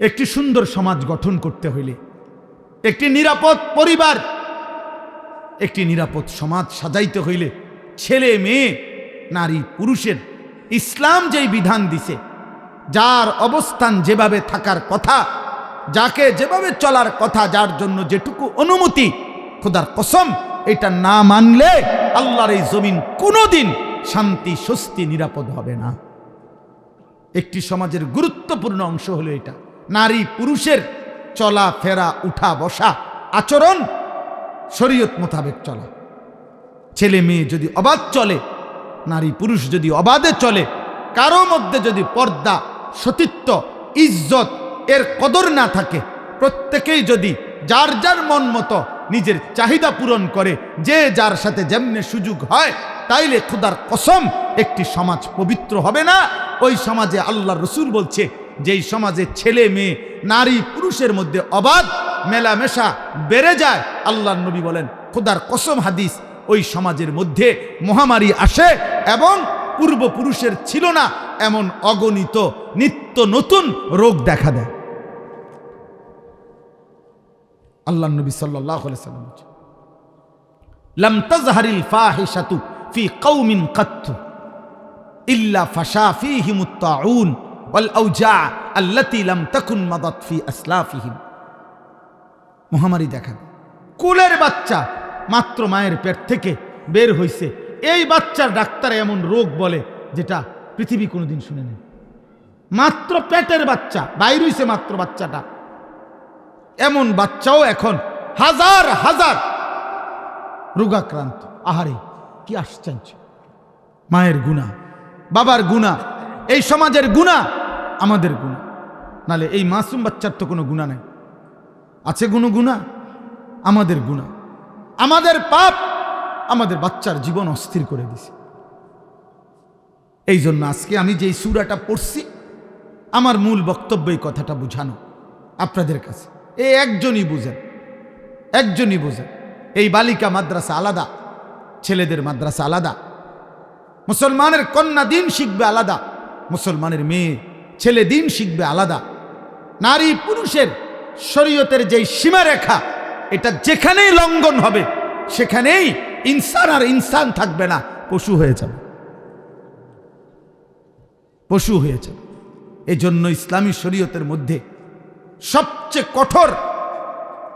একটি সুন্দর সমাজ গঠন করতে হইলে, একটি নিরাপদ পরিবার, একটি নিরাপদ সমাজ সাজাইতে হইলে ছেলে মেয়ে নারী পুরুষের ইসলাম যেই বিধান দিছে, যার অবস্থান যেভাবে থাকার কথা, যাকে যেভাবে চলার কথা, যার জন্য যেটুকু অনুমতি, খোদার কসম এটা না মানলে আল্লাহর এই জমিন কোনোদিন শান্তি স্বস্তি নিরাপদ হবে না। একটি সমাজের গুরুত্বপূর্ণ অংশ হলো এটা, নারী পুরুষের চলা ফেরা, উঠা বসা, আচরণ শরীয়ত মোতাবেক চলা। ছেলে মেয়ে যদি অবাধ চলে, নারী পুরুষ যদি অবাধে চলে, কারো মধ্যে যদি পর্দা, সতীত্ব, ইজ্জত এর কদর না থাকে, প্রত্যেকেই যদি যার যার মন মতো নিজের চাহিদা পূরণ করে, যে যার সাথে যেমনে সুযোগ হয়, তাইলে খোদার কসম একটি সমাজ পবিত্র হবে না। ওই সমাজে আল্লাহর রাসূল বলছে, যেই সমাজে ছেলে মেয়ে নারী পুরুষের মধ্যে অবাধ মেলামেশা বেড়ে যায়, আল্লাহর নবী বলেন খোদার কসম হাদিস, ওই সমাজের মধ্যে মহামারী আসে এবং পূর্বপুরুষের ছিল না এমন অগণিত নিত্য নতুন রোগ দেখা দেয়। আল্লাহর নবী সাল্লাল্লাহু আলাইহি ওয়াসাল্লাম বলেন, লাম তাজহারিল ফাহিশাতু ফি কওমিন কাত্তু ইল্লা ফাশা ফীহিমুত তাউন ওয়াল আওজা আল্লাতী লাম তাকুন মাদাত ফি আসলাফিহিম। মহামারী দেখা দেয়, কুলের বাচ্চা মাত্র মায়ের পেট থেকে বের হইছে, এই বাচ্চার ডাক্তার এমন রোগ বলে যেটা পৃথিবী কোনোদিন শুনে নেই। মাত্র পেটের বাচ্চা বাইর হইছে, মাত্র বাচ্চাটা, এমন বাচ্চাও এখন হাজার হাজার রোগাক্রান্ত। আহারে কি আশ্চর্য! মায়ের গুনাহ, বাবার গুনাহ, এই সমাজের গুনাহ, আমাদের গুনাহ। নালে এই মাসুম বাচ্চার তো কোনো গুনাহ নাই, আছে কোনো গুনাহ? আমাদের গুনাহ, আমাদের পাপ আমাদের বাচ্চার জীবন অস্থির করে দিছে। এই জন্য আজকে আমি যেই সূরাটা পড়ছি, আমার মূল বক্তব্য এই কথাটা বুঝানো আপনাদের কাছে। এই একজনই বুঝেন, একজনই বুঝেন। এই বালিকা মাদ্রাসা আলাদা, ছেলেদের মাদ্রাসা আলাদা। মুসলমানের কন্যা দিন শিখবে আলাদা, মুসলমানের মেয়ে ছেলে দিন শিখবে আলাদা। নারী পুরুষের শরীয়তের যেই সীমারেখা, এটা যেখানেই লঙ্ঘন হবে সেখানেই ইনসান আর ইনসান থাকবে না, পশু হয়ে যাবে, পশু হয়ে যাবে। এই জন্য ইসলামী শরীয়তের মধ্যে সবচেয়ে কঠোর,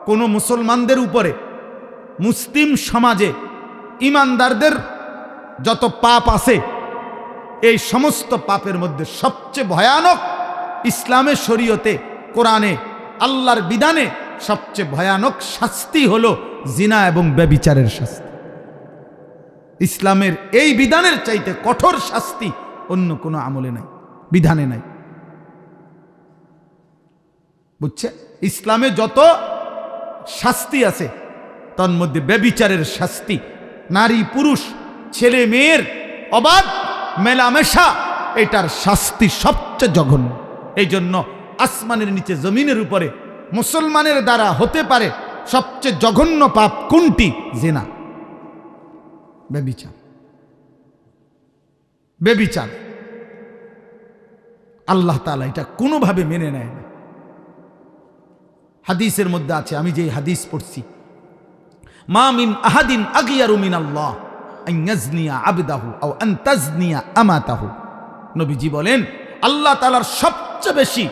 কোন মুসলমানদের উপরে, মুসলিম সমাজে ইমানদারদের যত পাপ আছে, এই সমস্ত পাপের মধ্যে সবচেয়ে ভয়ানক, ইসলামের শরীয়তে, কোরআনে, আল্লাহর বিধানে সবচেয়ে ভয়ানক শাস্তি হলো জিনা এবং ব্যভিচারের শাস্তি। ইসলামের এই বিধানের চাইতে কঠোর শাস্তি অন্য কোনো আমলে নাই, বিধানে নাই। বুঝছে? ইসলামে যত শাস্তি আছে তার মধ্যে ব্যভিচারের শাস্তি, নারী পুরুষ ছেলে মেয়ের অবাধ মেলামেশা, এটার শাস্তি সবচেয়ে জঘন্য। এই জন্য আসমানের নিচে জমিনের উপরে মুসলমানের দ্বারা হতে পারে সবচেয়ে জঘন্য পাপ কোনটি? জিনা, ব্যভিচার। ব্যভিচার আল্লাহ তাআলা এটা কোনোভাবে মেনে নেয় না। হাদিসের মধ্যে আছে, আমি যে হাদিস পড়ছি, মা মিন আহাদিন আগিয়ারু মিনাল্লাহ আন ইয়াজনিয়া আবদাহু আও আন তাজনিয়া আমাতাহু। নবীজি বলেন, আল্লাহ তাআলার সবচেয়ে বেশি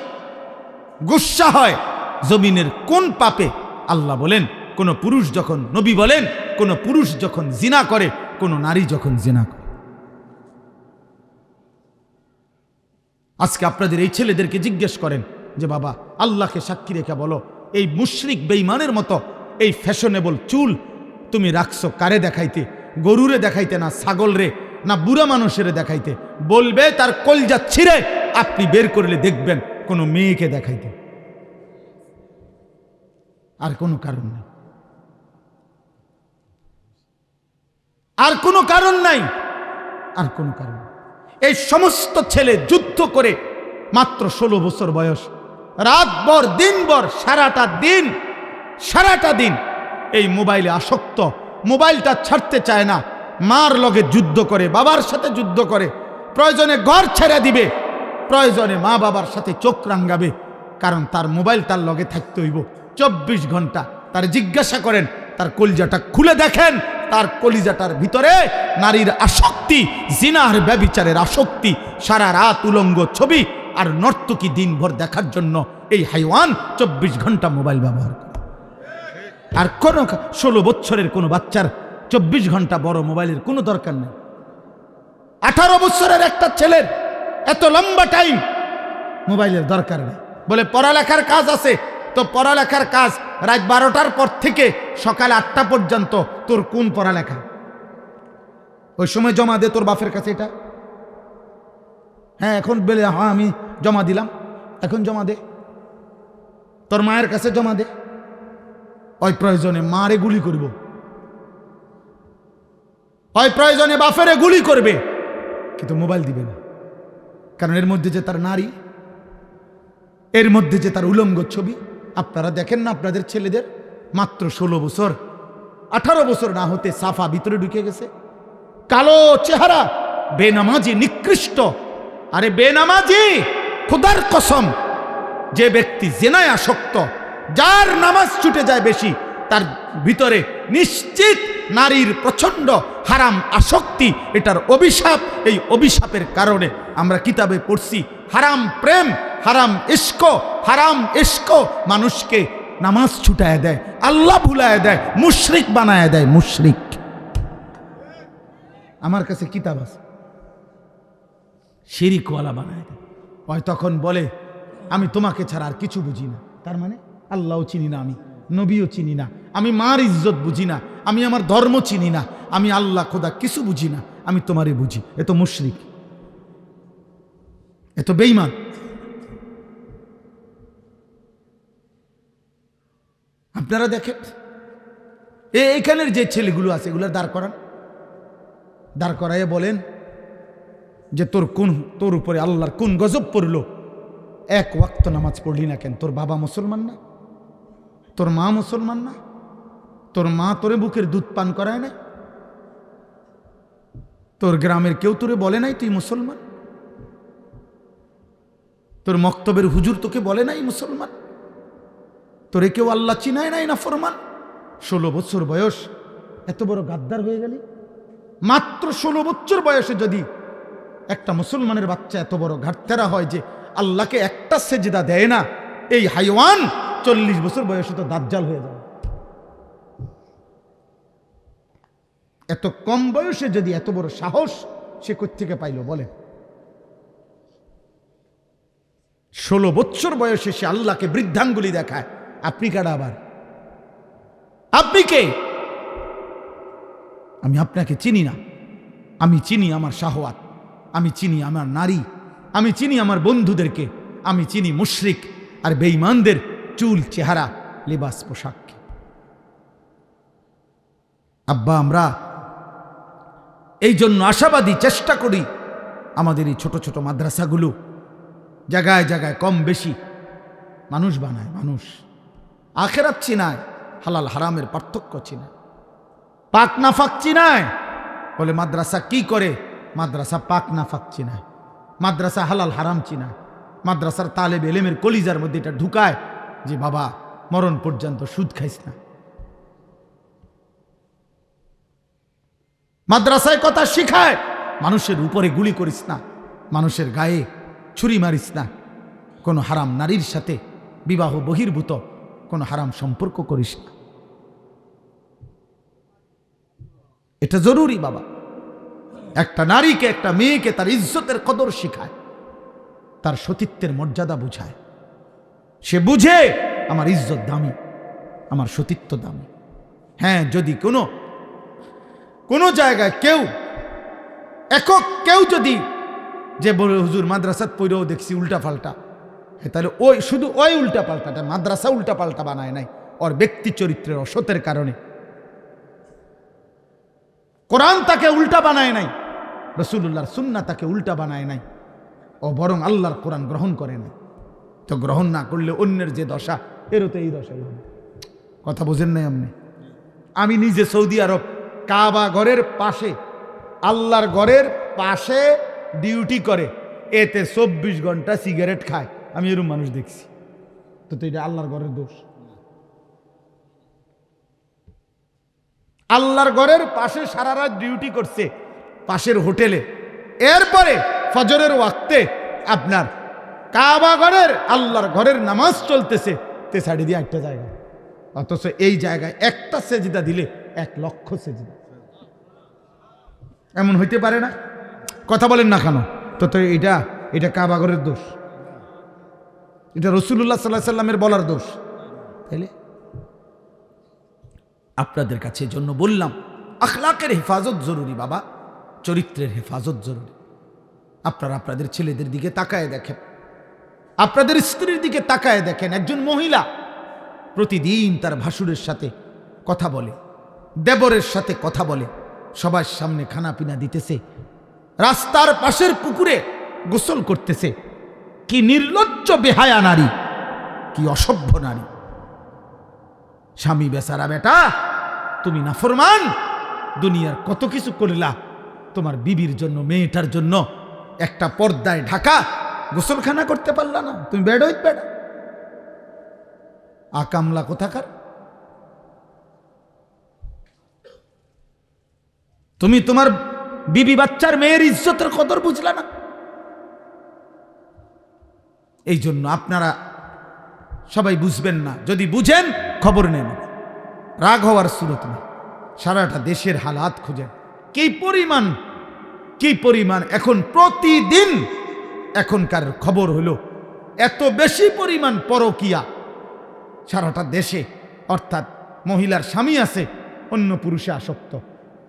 গুসা হয় জমিনের কোন পাপে? আল্লাহ বলেন, কোন পুরুষ যখন, নবী বলেন, কোন পুরুষ যখন জিনা করে, কোন নারী যখন জিনা করে। আজকে আপনাদের এই ছেলেদেরকে জিজ্ঞেস করেন যে বাবা, আল্লাহকে সাক্ষী রেখে বলো, এই মুশরিক বেঈমানের মতো এই ফ্যাশনেবল চুল তুমি রাখছো কারে দেখাইতে? গরুরে দেখাইতে, না ছাগল রে, না বুড়া মানুষের দেখাইতে? বলবে তার কলজা ছিঁড়ে আপনি বের করলে দেখবেন কোনো মেয়েকে দেখাইতে। আর কোনো কারণ নেই, আর কোনো কারণ নাই, আর কোনো কারণ। এই সমস্ত ছেলে যুদ্ধ করে মাত্র 16 বছর বয়স, রাতভর দিনভর সারাটা দিন এই মোবাইলে আসক্ত, মোবাইলটা ছাড়তে চায় না, মার লগে যুদ্ধ করে, বাবার সাথে যুদ্ধ করে, প্রয়োজনে ঘর ছেড়ে দিবে, প্রয়োজনে মা বাবার সাথে চোখ রাঙ্গাবে, কারণ তার মোবাইল তার লগে থাকতে হইব 24 ঘন্টা। তার জিজ্ঞাসা করেন, তার কলিজাটা খুলে দেখেন, তার কলিজাটার ভিতরে নারীর আসক্তি, জিনার ব্যভিচারের আসক্তি, সারা রাত উলঙ্গ ছবি আর নর্তকী দিনভর দেখার জন্য এই হাইওয়ান 24 ঘন্টা মোবাইল ব্যবহার করে। আর কোন 16 বছরের কোনো বাচ্চার 24 ঘন্টা বড় মোবাইলের কোনো দরকার নেই। 18 বছরের একটা ছেলের এত লম্বা টাইম মোবাইলের দরকার নেই। বলে পড়ালেখার কাজ আছে, তো পড়ালেখার কাজ রাত 12টার পর থেকে সকাল 8টা পর্যন্ত তোর কোন পড়ালেখা? ওই সময় জমা দে তোর বাপের কাছে এটা। হ্যাঁ এখন বলে হ্যাঁ আমি জমা দিলাম, এখন জমা দে, তোর মায়ের কাছে জমা দে। ওই প্রয়োজনে মারে গুলি করব, ওই প্রয়োজনে বাপেরে গুলি করবে, কিন্তু মোবাইল দিবে না। কারণ এর মধ্যে যে তার নারী, এর মধ্যে যে তার উলঙ্গ ছবি। আপনারা দেখেন না আপনাদের ছেলেদের মাত্র 16 বছর, 18 বছর না হতে সাফা ভিতরে ঢুকে গেছে, কালো চেহারা, বেনামাজি, নিকৃষ্ট। আরে বেনামাজি, খোদার কসম, যে ব্যক্তি জিনায় আসক্ত, যার নামাজ ছুটে যায় বেশি, তার ভিতরে নিশ্চিত নারীর প্রচন্ড হারাম আসক্তি, এটার অভিশাপ। এই অভিশাপের কারণে আমরা কিতাবে পড়ছি হারাম প্রেম, হারাম ইস্ক, হারাম ইস্ক মানুষকে নামাজ ছুটায় দেয়, আল্লাহ ভুলায় দেয়, মুশরিক বানায় দেয়, মুশরিক। আমার কাছে কিতাব আছে, শিরিকওয়ালা বানায় দেয়। ওই তখন বলে আমি তোমাকে ছাড়া আর কিছু বুঝি না। তার মানে আল্লাহও চিনি না, আমি নবীও চিনি না, আমি মার ইজ্জত বুঝি না, আমি আমার ধর্ম চিনি না, আমি আল্লাহ খোদা কিছু বুঝি না, আমি তোমারে বুঝি। এ তো মুশরিক, এ তো বেঈমান। আপনারা দেখেন এইখানের যে ছেলেগুলো আছে এগুলো দাঁড় করান, দাঁড় করাইয়ে বলেন যে তোর উপরে আল্লাহর কোন গজব পড়লো, এক ওয়াক্ত নামাজ পড়লি না কেন? তোর বাবা মুসলমান না? তোর মা মুসলমান না? তোর মা তোরে বুকের দুধ পান করায় নাই? তোর গ্রামের কেউ তোরে বলে নাই তুই মুসলমান? তোর মক্তবের হুজুর তোকে বলে নাই মুসলমান? তোরে কেউ আল্লাহ চিনায় নাই না ফরমান? 16 বছর বয়স এত বড় গাদ্দার হয়ে গেলি? মাত্র 16 বছর বয়সে যদি একটা মুসলমানের বাচ্চা এত বড় ঘাটতেরা হয় যে আল্লাহকে একটা সেজদা দেয় না, এই হাইওয়ান 40 বছর বয়সে তো দাজ্জাল হয়ে যাবে। এত কম বয়সে যদি এত বড় সাহস সে কোত্থেকে পাইল বলে? 16 বছর বয়সে সে আল্লাহকে বৃদ্ধাঙ্গুলি দেখায়। আপনি কারা আবার? আপনি কে? আমি আপনাকে চিনি না। আমি চিনি আমার শাহওয়াত, আমি চিনি আমার নারী, আমি চিনি আমার বন্ধুদেরকে, আমি চিনি মুশরিক আর বেঈমানদের চুল, চেহারা, লিবাস, পোশাক। আব্বা আমরা এই জন্য আশাবাদী, চেষ্টা করি আমাদের এই ছোট ছোট মাদ্রাসাগুলো জায়গায় জায়গায় কম বেশি মানুষ বানায়, মানুষ আখেরাত চিনায়, হালাল হারামের পার্থক্য চিনায়, পাক নাফাক চিনায়। বলে মাদ্রাসা কি করে? মাদ্রাসা পাক নাফাক চিনায়, মাদ্রাসা হালাল হারাম চিনায়, মাদ্রাসার তালেব এলেমের কলিজার মধ্যে এটা ঢুকায় যে বাবা মরণ পর্যন্ত সুদ খাইস না। মাদ্রাসায় কথা শিখায় মানুষের উপরে গুলি করিস না, মানুষের গায়ে ছুরি মারিস না, কোনো হারাম নারীর সাথে বিবাহ বহির্ভূত কোনো হারাম সম্পর্ক করিস না। এটা জরুরি বাবা। একটা নারীকে, একটা মেয়েকে তার ইজ্জতের কদর শিখায়, তার সতীত্বের মর্যাদা বুঝায়। সে বুঝে আমার ইজ্জত দামি, আমার সতীত্ব দামি। হ্যাঁ, যদি কোনো জায়গায় কেউ একক কেউ যদি যে বলে হুজুর মাদ্রাসাত পড়েও দেখছি উল্টা পাল্টা, তাহলে ওই শুধু ওই উল্টা পাল্টাটা, মাদ্রাসা উল্টা পাল্টা বানায় নাই, ওর ব্যক্তি চরিত্রের অসতের কারণে। কোরআন তাকে উল্টা বানায় নাই, রাসূলুল্লাহর সুন্নাহ তাকে উল্টা বানায় নাই, ও বরং আল্লাহর কোরআন গ্রহণ করে নাই। তো গ্রহণ না করলে অন্যের যে দশা, এরও তো এই দশাই হবে। কথা বোঝেন নাই আপনি? আমি নিজে সৌদি আরব কাবা ঘরের পাশে, আল্লাহর ঘরের পাশে ডিউটি করে, এতে 24 ঘন্টা সিগারেট খায়। আমি এরকম মানুষ দেখছি। তো এটা আল্লাহর ঘরের দোষ। আল্লাহর ঘরের পাশে সারা রাত ডিউটি করছে পাশের হোটেলে, এরপরে ফজরের ওয়াক্তে আপনার কাবা ঘরের আল্লাহর ঘরের নামাজ চলতেছে তেসাড়ি দিয়ে একটা জায়গায়, অথচ এই জায়গায় একটা সেজদা দিলে 1,00,000 সেজদা। এমন হইতে পারে না? কথা বলেন না কেন? তো তো এটা কাবা ঘরের দোষ, এটা রাসূলুল্লাহ সাল্লাল্লাহু আলাইহি সাল্লামের বলার দোষ। তাইলে আপনাদের কাছে জন্য বললাম, আখলাকের হেফাজত জরুরি বাবা, চরিত্রের হেফাজত জরুরি। আপনারা আপনাদের ছেলেদের দিকে তাকায় দেখেন, আপনাদের স্ত্রীর দিকে তাকায় দেখেন। একজন মহিলা প্রতিদিন তার ভাসুরের সাথে কথা বলে, দেবরের সাথে কথা বলে, সবার সামনে খানা পিনা দিতেছে, রাস্তার পাশের পুকুরে গোসল করতেছে। কি নির্লজ্জ বেহায়া নারী, কি অসভ্য নারী। স্বামী বেচারা বেটা, তুমি নাফরমান, দুনিয়ার কত কিছু করলা, তোমার বিবির জন্য, মেয়েটার জন্য একটা পর্দায় ঢাকা গোসলখানা করতে পারলা না, তুমি বেড় বেড়া আকামলা কোথাকার। তুমি তোমার বিবি বাচ্চার মেয়ের ইজ্জতের কদর বুঝলা না। এই জন্য আপনারা সবাই বুঝবেন না, যদি বুঝেন খবর নেন, রাগ হওয়ার সুরত না। সারাটা দেশের হালাত খুঁজেন, কি পরিমাণ এখন প্রতিদিন এখনকার খবর হলো এত বেশি পরিমাণ পরকিয়া সারাটা দেশে। অর্থাৎ মহিলার স্বামী আছে, অন্য পুরুষে আসক্ত,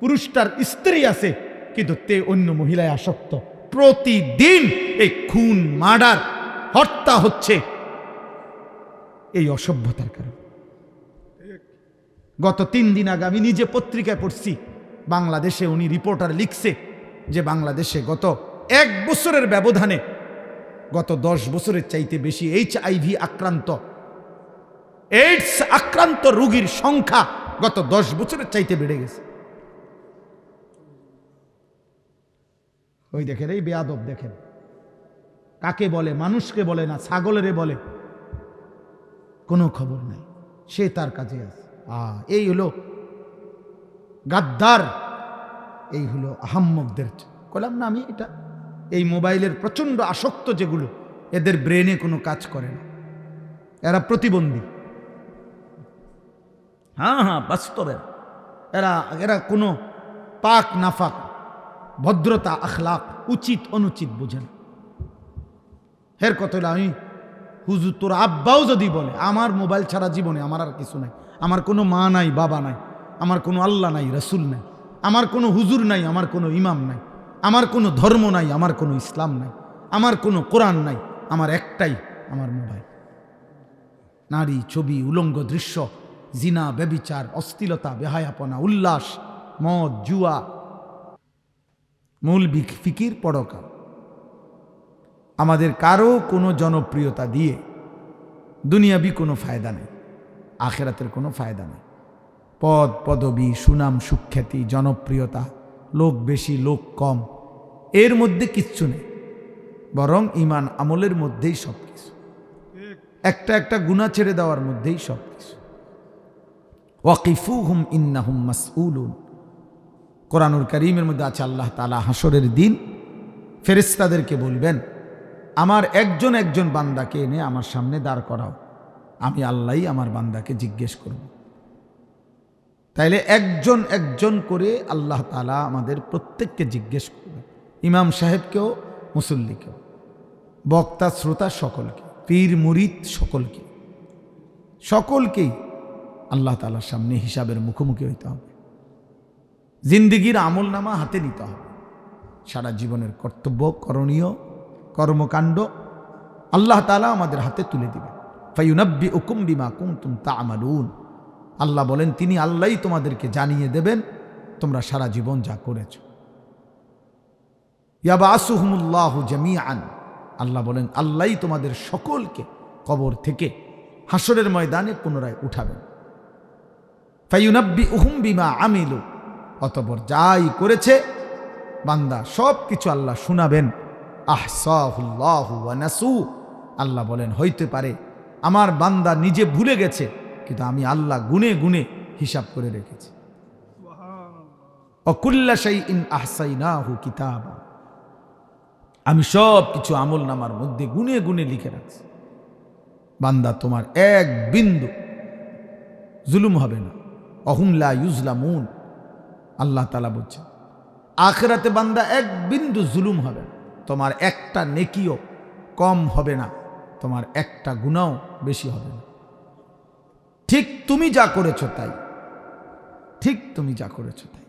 পুরুষটার স্ত্রী আছে কিন্তু তে অন্য মহিলায় আসক্ত। প্রতিদিন এই খুন, মার্ডার, হত্যা হচ্ছে এই অসভ্যতার কারণে। গত 3 দিন আগে আমি নিজে পত্রিকায় পড়ছি, বাংলাদেশে উনি রিপোর্টার লিখছে যে বাংলাদেশে গত 1 বছরের ব্যবধানে গত 10 বছরের চাইতে বেশি HIV আক্রান্ত, এইডস আক্রান্ত রোগীর সংখ্যা গত 10 বছরের চাইতে বেড়ে গেছে। ওই দেখেন, এই বেয়াদব দেখেন, কাকে বলে, মানুষকে বলে না, ছাগলেরে বলে, কোনো খবর নাই, সে তার কাজে আছে। এই হলো গাদ্দার, এই হলো আহাম্মকদের। বললাম না আমি, এটা এই মোবাইলের প্রচন্ড আসক্ত যেগুলো, এদের ব্রেনে কোনো কাজ করে না, এরা প্রতিবন্ধী। হ্যাঁ বাস্তবে এরা কোনো পাক নাফাক, ভদ্রতা, আখলাক, উচিত অনুচিত বুঝেন। হের কথা হলো, আমি হুজুর তোর আব্বাও যদি বলে আমার মোবাইল ছাড়া জীবনে আমার আর কিছু নাই, আমার কোনো মা নাই, বাবা নাই, আমার কোনো আল্লাহ নাই, রসুল নাই, আমার কোনো হুজুর নাই, আমার কোনো ইমাম নাই, আমার কোনো ধর্ম নাই, আমার কোনো ইসলাম নাই, আমার কোনো কোরআন নাই, আমার একটাই আমার মোবাইল। নারী, ছবি, উলঙ্গ দৃশ্য, জিনা, ব্যভিচার, অশ্লীলতা, বেহায়াপনা, উল্লাস, মদ, জুয়া, মূল ফিকির, পড়কা। আমাদের কারো কোনো জনপ্রিয়তা দিয়ে দুনিয়াবি কোনো ফায়দা নেই, আখেরাতের কোনো ফায়দা নেই। পদ, পদবি, সুনাম, সুখ্যাতি, জনপ্রিয়তা, লোক বেশি লোক কম, এর মধ্যে কিচ্ছু নেই, বরং ঈমান আমলের মধ্যেই সব কিছু। একটা গুনাহ ছেড়ে দেওয়ার মধ্যেই সব কিছু। ওয়াকিফুহুম ইন্নাহুম মাসউলুন। কোরআনুল কারীমের মধ্যে আছে, আল্লাহ তাআলা হাসরের দিন ফেরেশতাদেরকে বলবেন, আমার একজন একজন বান্দাকে এনে আমার সামনে দাঁড় করাও, আমি আল্লাহই আমার বান্দাকে জিজ্ঞেস করব। তাইলে একজন একজন করে আল্লাহ তাআলা আমাদের প্রত্যেককে জিজ্ঞেস করবেন, ইমাম সাহেবকেও, মুসল্লিকেও, বক্তা শ্রোতা সকলকে, পীর মুরিদ সকলকেই আল্লাহ তাআলার সামনে হিসাবের মুখোমুখি হইতে হবে। জিন্দিগির আমল নামা হাতে নিতে হবে, সারা জীবনের কর্তব্য, করণীয় কর্মকাণ্ড আল্লাহ তাআলা আমাদের হাতে তুলে দিবেন। ফায়ুনাব্বিউকুম বিমা কুনতুম তা'মালুন। আল্লাহ বলেন, তিনি আল্লাহই তোমাদেরকে জানিয়ে দেবেন তোমরা সারা জীবন যা করেছ। ইয়াবাসুহুমুল্লাহু জামিআন। আল্লাহ বলেন, আল্লাহই তোমাদের সকলকে কবর থেকে হাসরের ময়দানে পুনরায় উঠাবেন। ফায়ুনাব্বিউহুম বিমা আমিলু। অতঃপর যাই করেছে বান্দা সব কিছু আল্লাহ শোনাবেন। আহসাহুল্লাহু ওয়া নাসু। আল্লাহ বলেন, হইতে পারে আমার বান্দা নিজে ভুলে গেছে, কিন্তু আমি আল্লাহ গুনে গুনে হিসাব করে রেখেছি। অকুল্লা শাইইন আহসাইনাহু কিতাবা, আমি সব কিছু আমল নামার মধ্যে গুনে গুনে লিখে রাখছি। বান্দা তোমার এক বিন্দু জুলুম হবে না। অহুম লা ইউজলামুন, আল্লাহ তাআলা বলছেন আখিরাতে বান্দা এক বিন্দু জুলুম হবে না। তোমার একটা নেকিও কম হবে না, তোমার একটা গুনাহও বেশি হবে না। ঠিক তুমি যা করেছো তাই, ঠিক তুমি যা করেছো তাই,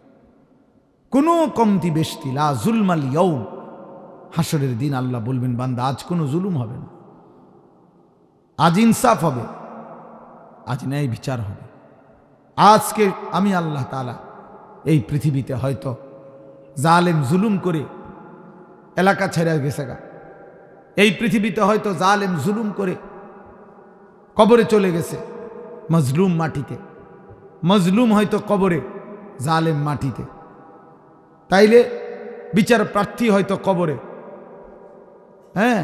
কোনো কমতি বেশতি লা জুলমাল ইয়াউম। হাসরের দিন আল্লাহ বলবেন বান্দা আজ কোনো জুলুম হবে না, আজ ইনসাফ হবে, আজ ন্যায় বিচার হবে। আজকে আমি আল্লাহ তাআলা এই পৃথিবীতে হয়তো জালেম জুলুম করে এলাকা ছেড়ে গেছে গা, এই পৃথিবীতে হয়তো জালেম জুলুম করে কবরে চলে গেছে, মজলুম মাটিতে, মজলুম হয়তো কবরে, জালেম মাটিতে। তাইলে বিচার প্রার্থী হয়তো কবরে, হ্যাঁ,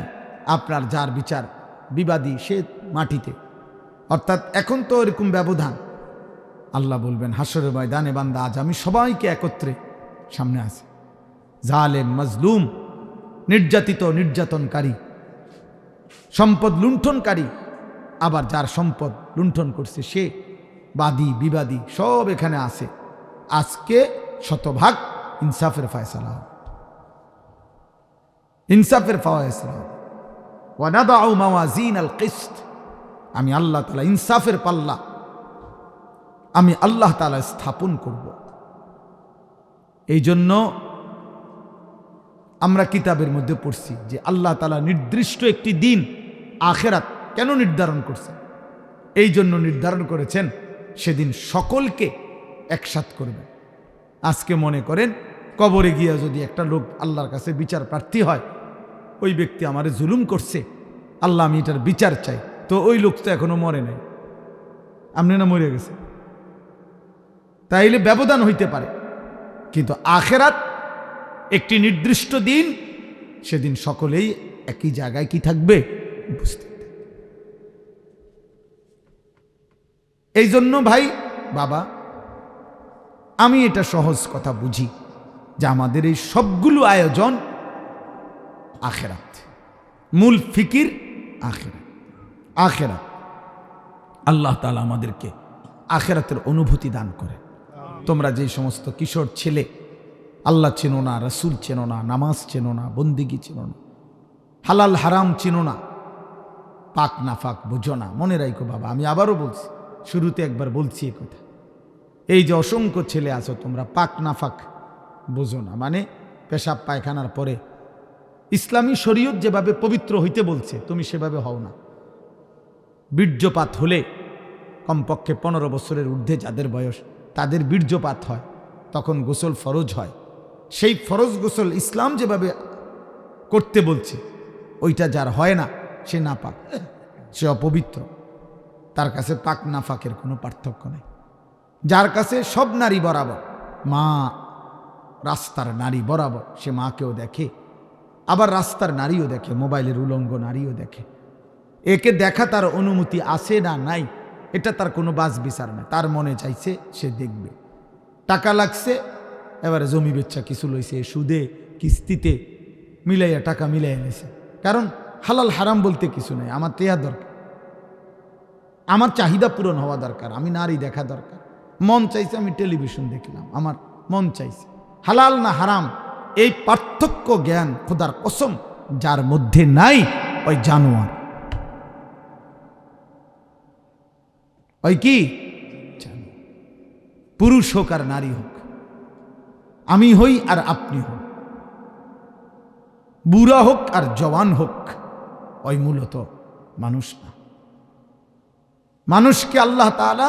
আপনার যার বিচার বিবাদী সে মাটিতে। অর্থাৎ এখন তো এরকম ব্যবধান। আল্লাহ বলবেন হাসরের ময়দানে বান্দা আজ আমি সবাইকে একত্রে সামনে আছে, জালেম মজলুম, নির্যাতিত নির্যাতনকারী, সম্পদ লুণ্ঠনকারী, আবার যার সম্পদ লুণ্ঠন করছে সে, বাদী বিবাদী সব এখানে আছে। আজকে শতভাগ ইনসাফের ফয়সালা হবে, ইনসাফের ফয়সালা হবে। ওয়া নাদাউ মাওয়াজিনাল কিসত, আমি আল্লাহ তাআলা ইনসাফের পাল্লা আমি আল্লাহ তাআলা স্থাপন করব। এই জন্য আমরা কিতাবের মধ্যে পড়ছি যে আল্লাহ তাআলা নির্দিষ্ট একটি দিন আখিরাত কেন নির্ধারণ করছেন? এই জন্য নির্ধারণ করেছেন সেদিন সকলকে একসাথ করবেন। আজকে মনে করেন কবরে গিয়া যদি একটা লোক আল্লাহর কাছে বিচার প্রার্থী হয়, ওই ব্যক্তি আমারে জুলুম করছে, আল্লাহ আমি এটার বিচার চাই, তো ওই লোক তো এখনো মরে নাই, আপনি না মরে গেছে, তাইলে ব্যবধান হইতে পারে। কিন্তু আখিরাত একটি নির্দিষ্ট দিন, সেদিন সকলেই একই জায়গায় কি থাকবে? উপস্থিত। এই জন্য ভাই বাবা, আমি এটা সহজ কথা বুঝি যে আমাদের এই সবগুলো আয়োজন আখিরাত, মূল ফিকির আখিরাত। আখিরাত, আল্লাহ তাআলা আমাদেরকে আখিরাতের অনুভূতি দান করে। তোমরা যে সমস্ত কিশোর ছেলে আল্লাহ চেনো না, রাসূল চেনো না, নামাজ চেনো না, বন্দিগি চেনো না, হালাল হারাম চেনো না, পাক নাফাক বুঝো না, মনে রাখো বাবা, আমি আবারও বলছি, শুরুতে একবার বলছি এই কথা, এই যে অসংখ্য ছেলে আছো তোমরা পাক নাফাক বোঝো না, মানে পেশাব পায়খানার পরে ইসলামী শরীয়ত যেভাবে পবিত্র হইতে বলছে তুমি সেভাবে হও না। বীর্যপাত হলে কমপক্ষে 15 বছরের ঊর্ধ্বে যাদের বয়স তাদের বীর্যপাত হয়, তখন গোসল ফরজ হয়। সেই ফরজ গোসল ইসলাম যেভাবে করতে বলছে ওইটা যার হয় না সে নাপাক, সে অপবিত্র, তার কাছে পাক নাফাকের কোনো পার্থক্য নেই। যার কাছে সব নারী বরাবর, মা রাস্তার নারী বরাবর, সে মাকেও দেখে, আবার রাস্তার নারীও দেখে, মোবাইলের উলঙ্গ নারীও দেখে, একে দেখা তার অনুমতি আছে না নাই এটা তার কোনো বাজ বিচার না, তার মনে চাইছে সে দেখবে। টাকা লাগছে, এবারে জমি বেচ্চা কিছু লইছে, সুদে কিস্তিতে মিলাইয়া টাকা মিলাইয়া নিছে, কারণ হালাল হারাম বলতে কিছু নেই, আমার টেয়া দরকার, আমার চাহিদা পূরণ হওয়া দরকার, আমি নারী দেখা দরকার, মন চাইছে আমি টেলিভিশন দেখলাম, আমার মন চাইছে। হালাল না হারাম এই পার্থক্য জ্ঞান খোদার কসম যার মধ্যে নাই ওই জানোয়ার, ওই কি পুরুষ হোক আর নারী হোক, আমি হই আর আপনি হোক, বুড়া হোক আর জওয়ান হোক, ওই মূলত মানুষ না। মানুষকে আল্লাহ তাআলা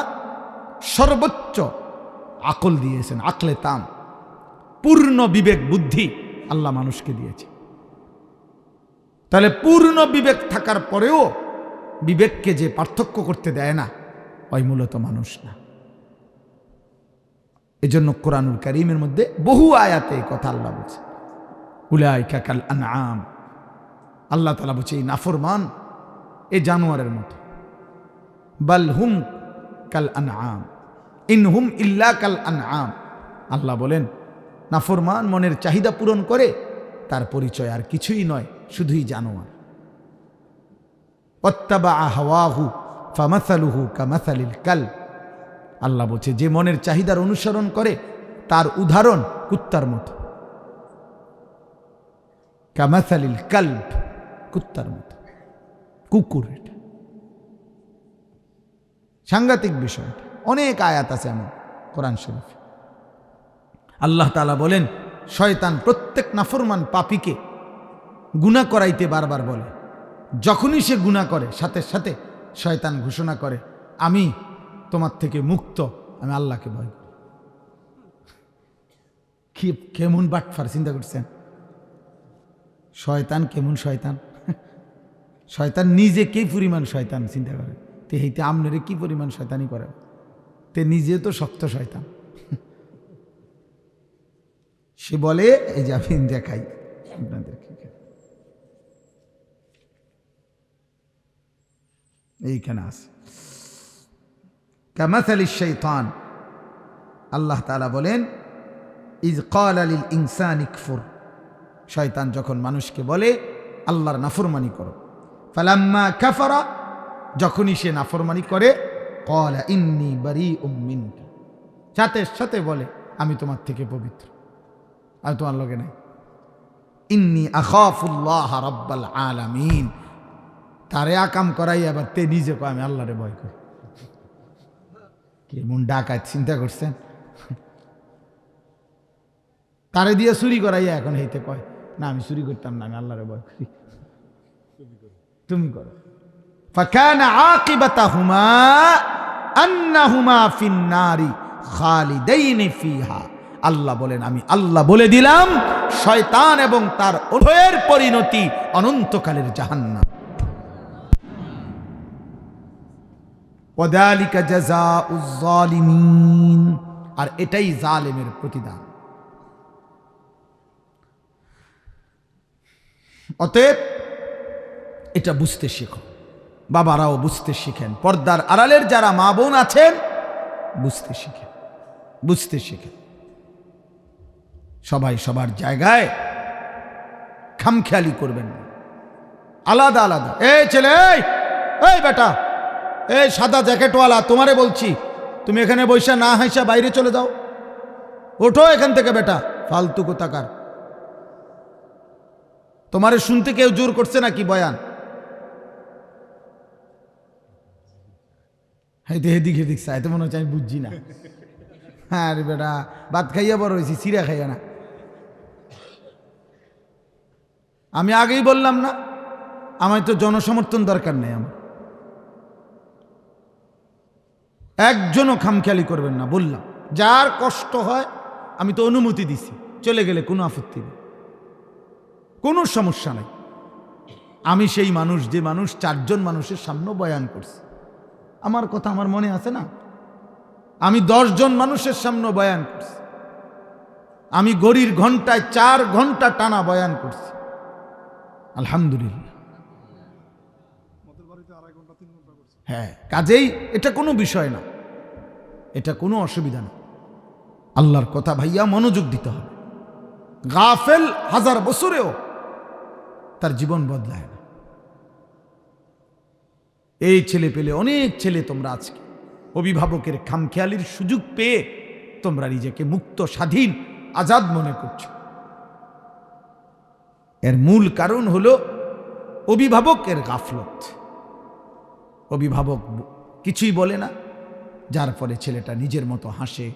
সর্বোচ্চ আকল দিয়েছেন, আকলে তাম, পূর্ণ বিবেক বুদ্ধি আল্লাহ মানুষকে দিয়েছে। তাহলে পূর্ণ বিবেক থাকার পরেও বিবেককে যে পার্থক্য করতে দেয় না, ওই মূলত মানুষ না। এজন্য কোরআনুল কারীমের মধ্যে বহু আয়াতে এই কথা আল্লাহ বলছে, উলাইকা কাল আনআম, আল্লাহ তাআলা বলছে এই নাফরমান এই জানোয়ারের মতো। বাল হুম কাল আনআম ইনহুম ইল্লা কাল আনআম। আল্লাহ বলেন নাফরমান মনের চাহিদা পূরণ করে, তার পরিচয় আর কিছুই নয়, শুধুই জানোয়ার। ওয়াত্তাবা হাওয়াহু ফামাসালুহু কামাসালিল কালব। আল্লাহ বলছে যে মনের চাহিদার অনুসরণ করে তার উদাহরণ কুত্তার মতো। কামাসালিল কালব, কুত্তার মতো, কুকুর। এটা সাংঘাতিক বিষয়। অনেক আয়াত আছে এমন কোরআন শরীফ। আল্লাহ তাআলা বলেন শয়তান প্রত্যেক নাফরমান পাপীকে গুনাহ করাইতে বারবার বলে। যখনই সে গুনাহ করে সাথে সাথে শয়তান ঘোষণা করে আমি তোমার থেকে মুক্ত, আমি আল্লাহকে ভয় করি। কি কেমন বাটফার চিন্তা করছেন? শয়তান কেমন শয়তান! শয়তান নিজে কি পরিমাণ শয়তান চিন্তা করে, তে হইতে আমনেরে কি পরিমাণ শয়তানি করে, তে নিজে তো শক্ত শয়তান। সে বলে এই যে আমি দেখাই আপনাদেরকে, এইখানে আছে কামাসালিশ শাইতান। আল্লাহ তাআলা বলেন ইজ ক্বালা লিল ইনসানি কফুর। শয়তান যখন মানুষকে বলে আল্লাহর নাফরমানি করো, ফালাম্মা কাফারা, যখনই সে নাফরমানি করে, ক্বালা ইন্নী বারীউম মিনকা, সাথে সাথে বলে আমি তোমার থেকে পবিত্র, আমি তোমার লগে নাই। ইন্নী আখাফুল্লাহ রাব্বাল আলামিন। তারে আকাম করাই আবার তে নিজে কয় আমি আল্লাহরে ভয় করি। কেমন ডাকাত চিন্তা করছেন? তারে দিয়ে চুরি করাইয়া এখন হইতে কয় না আমি চুরি করতাম না, আমি আল্লাহরে ভয় করি। তুমি করো। ফাকানা আকিবাতাহুমা আন্নাহুমা ফিন্নারি খালিদাইনি ফিহা। আল্লাহ বলেন আমি আল্লাহ বলে দিলাম শয়তান এবং তার উভয়ের পরিণতি অনন্তকালের জাহান্নাম। ওয়াদালিকা জাযাউয যালিমিন। আর এটাই জালেমের প্রতিদান। অতএব এটা বুঝতে শেখো, বাবারাও বুঝতে শিখেন, পর্দার আড়ালের যারা মা বোন আছেন বুঝতে শিখেন, বুঝতে শিখেন। সবাই সবার জায়গায় খামখেয়ালি করবেন না, আলাদা আলাদা। এই ছেলে, এই বেটা, এই সাদা জ্যাকেটওয়ালা, তোমারে বলছি তুমি এখানে বৈশা না হাসা বাইরে চলে যাও। ওঠো এখান থেকে বেটা, ফালতু কোথাকার। তোমারে শুনতে কেউ জোর করছে নাকি বয়ান? এদিকে দেখছে, এত মনে হচ্ছে আমি বুঝছি না। হ্যাঁ রে বেটা, ভাত খাইয়া বড় হয়েছি, চিরা খাইয়া না। আমি আগেই বললাম না আমার তো জনসমর্থন দরকার নেই। আমার একজনও খামখেয়ালি করবেন না, বললাম। যার কষ্ট হয় আমি তো অনুমতি দিছি, চলে গেলে কোনো আপত্তি নেই, কোনো সমস্যা নাই। আমি সেই মানুষ যে মানুষ 4 জন মানুষের সামনে বয়ান করছি। আমার কথা আমার মনে আছে না? আমি 10 জন মানুষের সামনে বয়ান করছি। আমি ঘড়ির ঘন্টায় 4 ঘন্টা টানা বয়ান করছি, আলহামদুলিল্লাহ। হ্যাঁ, কাজেই এটা কোনো বিষয় না, এটা কোনো অসুবিধা না। আল্লাহর কথা ভাইয়া মনোযোগ দিতে হবে। গাফেল 1000 বছরেও তার জীবন বদলায় না। এই ছেলে পেলে অনেক ছেলে তোমরা আজকে অভিভাবকের খামখেয়ালির সুযোগ পেয়ে তোমরা নিজেকে মুক্ত, স্বাধীন, আজাদ মনে করছো। এর মূল কারণ হলো অভিভাবকের গাফলত। অভিভাবক কিছুই বলে না, যার ফলে ছেলেটা নিজের মতো হাসে,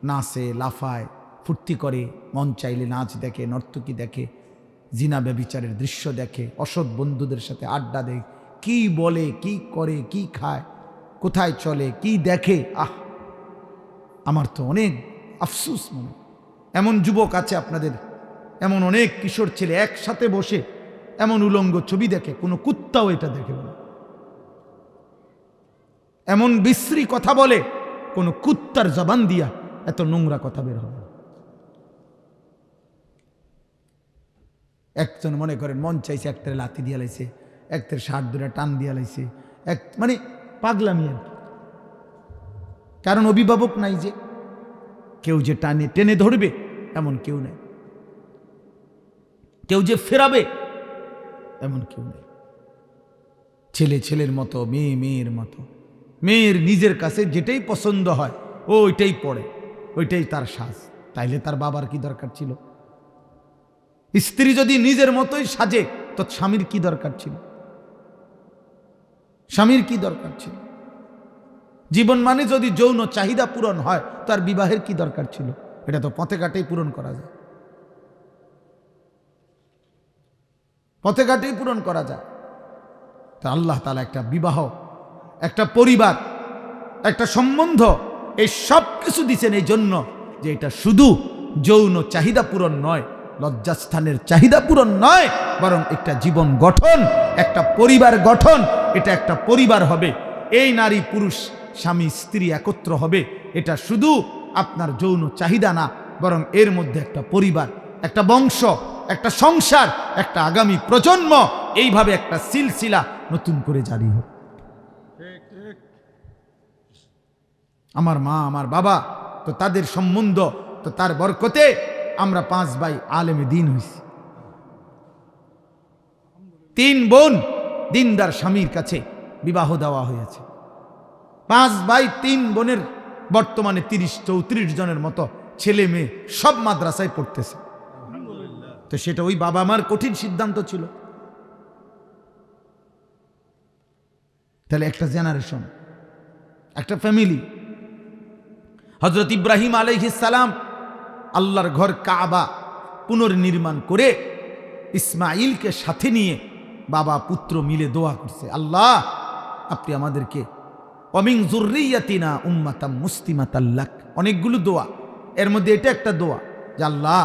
নাচে, লাফায়, ফুর্তি করে, মন চাইলে নাচ দেখে, নর্তকী দেখে, জিনা ব্যভিচারের দৃশ্য দেখে, অসৎ বন্ধুদের সাথে আড্ডা দেয়, কি বলে, কি করে, কি খায়, কোথায় চলে, কি দেখে। আমার তো অনেক আফসোস মনে। এমন যুবক আছে আপনাদের, এমন অনেক কিশোর ছেলে একসাথে বসে এমন উলঙ্গ ছবি দেখে, কোনো কুত্তাও এটা দেখে বলে। এমন বিশ্রী কথা বলে, কোনো কুত্তার জবান দিয়া এত নোংরা কথা বের হবে। একজন মনে করেন মন চাইছে একটারে লাথি দিয়া লাইছে, একটার শার্ট ধরে টান দিয়া লাইছে, মানে পাগলামি আর কি। কারণ অভিভাবক নাই, যে কেউ যে টেনে ধরবে এমন কেউ নেই, কেউ যে ফেরাবে এমন কেউ নেই। ছেলে ছেলের মতো, মেয়ে মেয়ের মতো। মেয়ের নিজের কাছে যেটাই পছন্দ হয় ও ওইটাই পড়ে, ওইটাই তার সাজ। তাইলে তার বাবার কি দরকার ছিল? স্ত্রী যদি নিজের মতোই সাজে তো স্বামীর কি দরকার ছিল? স্বামীর কি দরকার ছিল? জীবন মানে যদি যৌন চাহিদা পূরণ হয় তার বিবাহের কি দরকার ছিল? এটা তো পথে ঘাটেই পূরণ করা যায়, পথে ঘাটেই পূরণ করা যায়। তা আল্লাহ তাআলা একটা বিবাহ, একটা পরিবার, একটা সম্বন্ধ, এই সব কিছু দিচ্ছেন এই জন্য যে এটা শুধু যৌন চাহিদা পূরণ নয়, লজ্জাস্থানের চাহিদা পূরণ নয়, বরং একটা জীবন গঠন, একটা পরিবার গঠন। এটা একটা পরিবার হবে, এই নারী পুরুষ স্বামী স্ত্রী একত্র হবে। এটা শুধু আপনার যৌন চাহিদা না, বরং এর মধ্যে একটা পরিবার, একটা বংশ, একটা সংসার, একটা আগামী প্রজন্ম, এইভাবে একটা সিলসিলা নতুন করে জারি হোক। আমার মা আমার বাবা তো তাদের সম্বন্ধ তো তার বরকতে আমরা 5 ভাই আলেমে দ্বীন হইছি। 3 বোন দিনদার স্বামীর কাছে বিবাহ দেওয়া হয়েছে। 5 ভাই 3 বোনের বর্তমানে 30-34 জনের মতো ছেলে মেয়ে সব মাদ্রাসায় পড়তেছে। তো সেটা ওই বাবা মার কঠিন সিদ্ধান্ত ছিল। তাহলে একটা জেনারেশন, একটা ফ্যামিলি। হযরত ইব্রাহিম আলাইহিস সালাম আল্লাহর ঘর কাবা পুনর্নির্মাণ করে ইসমাইলকে সাথে নিয়ে বাবা পুত্র মিলে দোয়া করছে, আল্লাহ আপনি আমাদেরকে ওয়ামিন যুররিয়াতিনা উম্মাতাম মুসলিমাতাল লাক। অনেকগুলো দোয়া, এর মধ্যে এটা একটা দোয়া যে আল্লাহ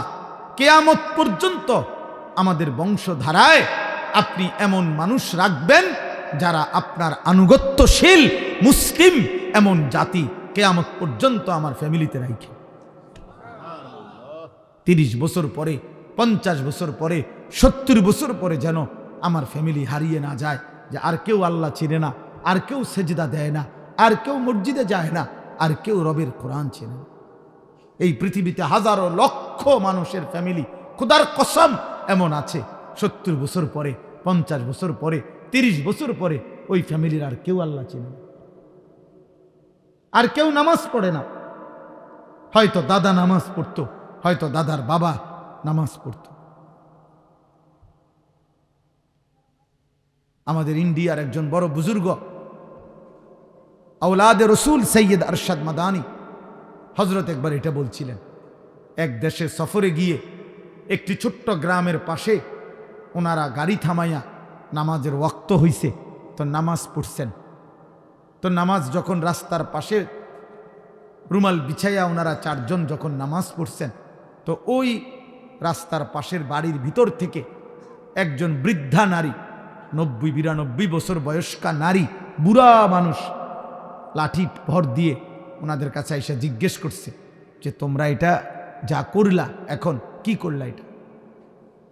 কিয়ামত পর্যন্ত আমাদের বংশধারায় আপনি এমন মানুষ রাখবেন যারা আপনার আনুগত্যশীল মুসলিম, এমন জাতি কিয়ামত পর্যন্ত আমার ফ্যামিলিতে রাখে। 30 বছর পরে, 50 বছর পরে, 70 বছর পরে যেন আমার ফ্যামিলি হারিয়ে না যায়, যে আর কেউ আল্লাহ চিনে না, আর কেউ সেজদা দেয় না, আর কেউ মসজিদে যায় না, আর কেউ রবের কোরআন চেনে না। এই পৃথিবীতে হাজারো লক্ষ মানুষের ফ্যামিলি খোদার কসম এমন আছে 70 বছর পরে, 50 বছর পরে, 30 বছর পরে ওই ফ্যামিলির আর কেউ আল্লাহ চেনে না, আর কেউ নামাজ পড়ে না। হয়তো দাদা নামাজ পড়তো, হয়তো দাদার বাবা নামাজ পড়তো। আমাদের ইন্ডিয়ার একজন বড় বুজুর্গ আওলাদে রসুল সৈয়দ আরশাদ মাদানী হজরত একবার এটা বলছিলেন, এক দেশে সফরে গিয়ে একটি ছোট্ট গ্রামের পাশে ওনারা গাড়ি থামাইয়া নামাজের ওয়াক্ত হইছে, তো নামাজ পড়ছেন। তো নামাজ যখন রাস্তার পাশে রুমাল বিছাইয়া ওনারা 4 জন যখন নামাজ পড়ছেন, তো ওই রাস্তার পাশের বাড়ির ভিতর থেকে একজন বৃদ্ধা নারী, 90-92 বছর বয়স্কা নারী, বুড়া মানুষ, লাঠি ভর দিয়ে ওনাদের কাছে এসে জিজ্ঞেস করছে যে তোমরা এটা যা করলা এখন কি করলা এটা?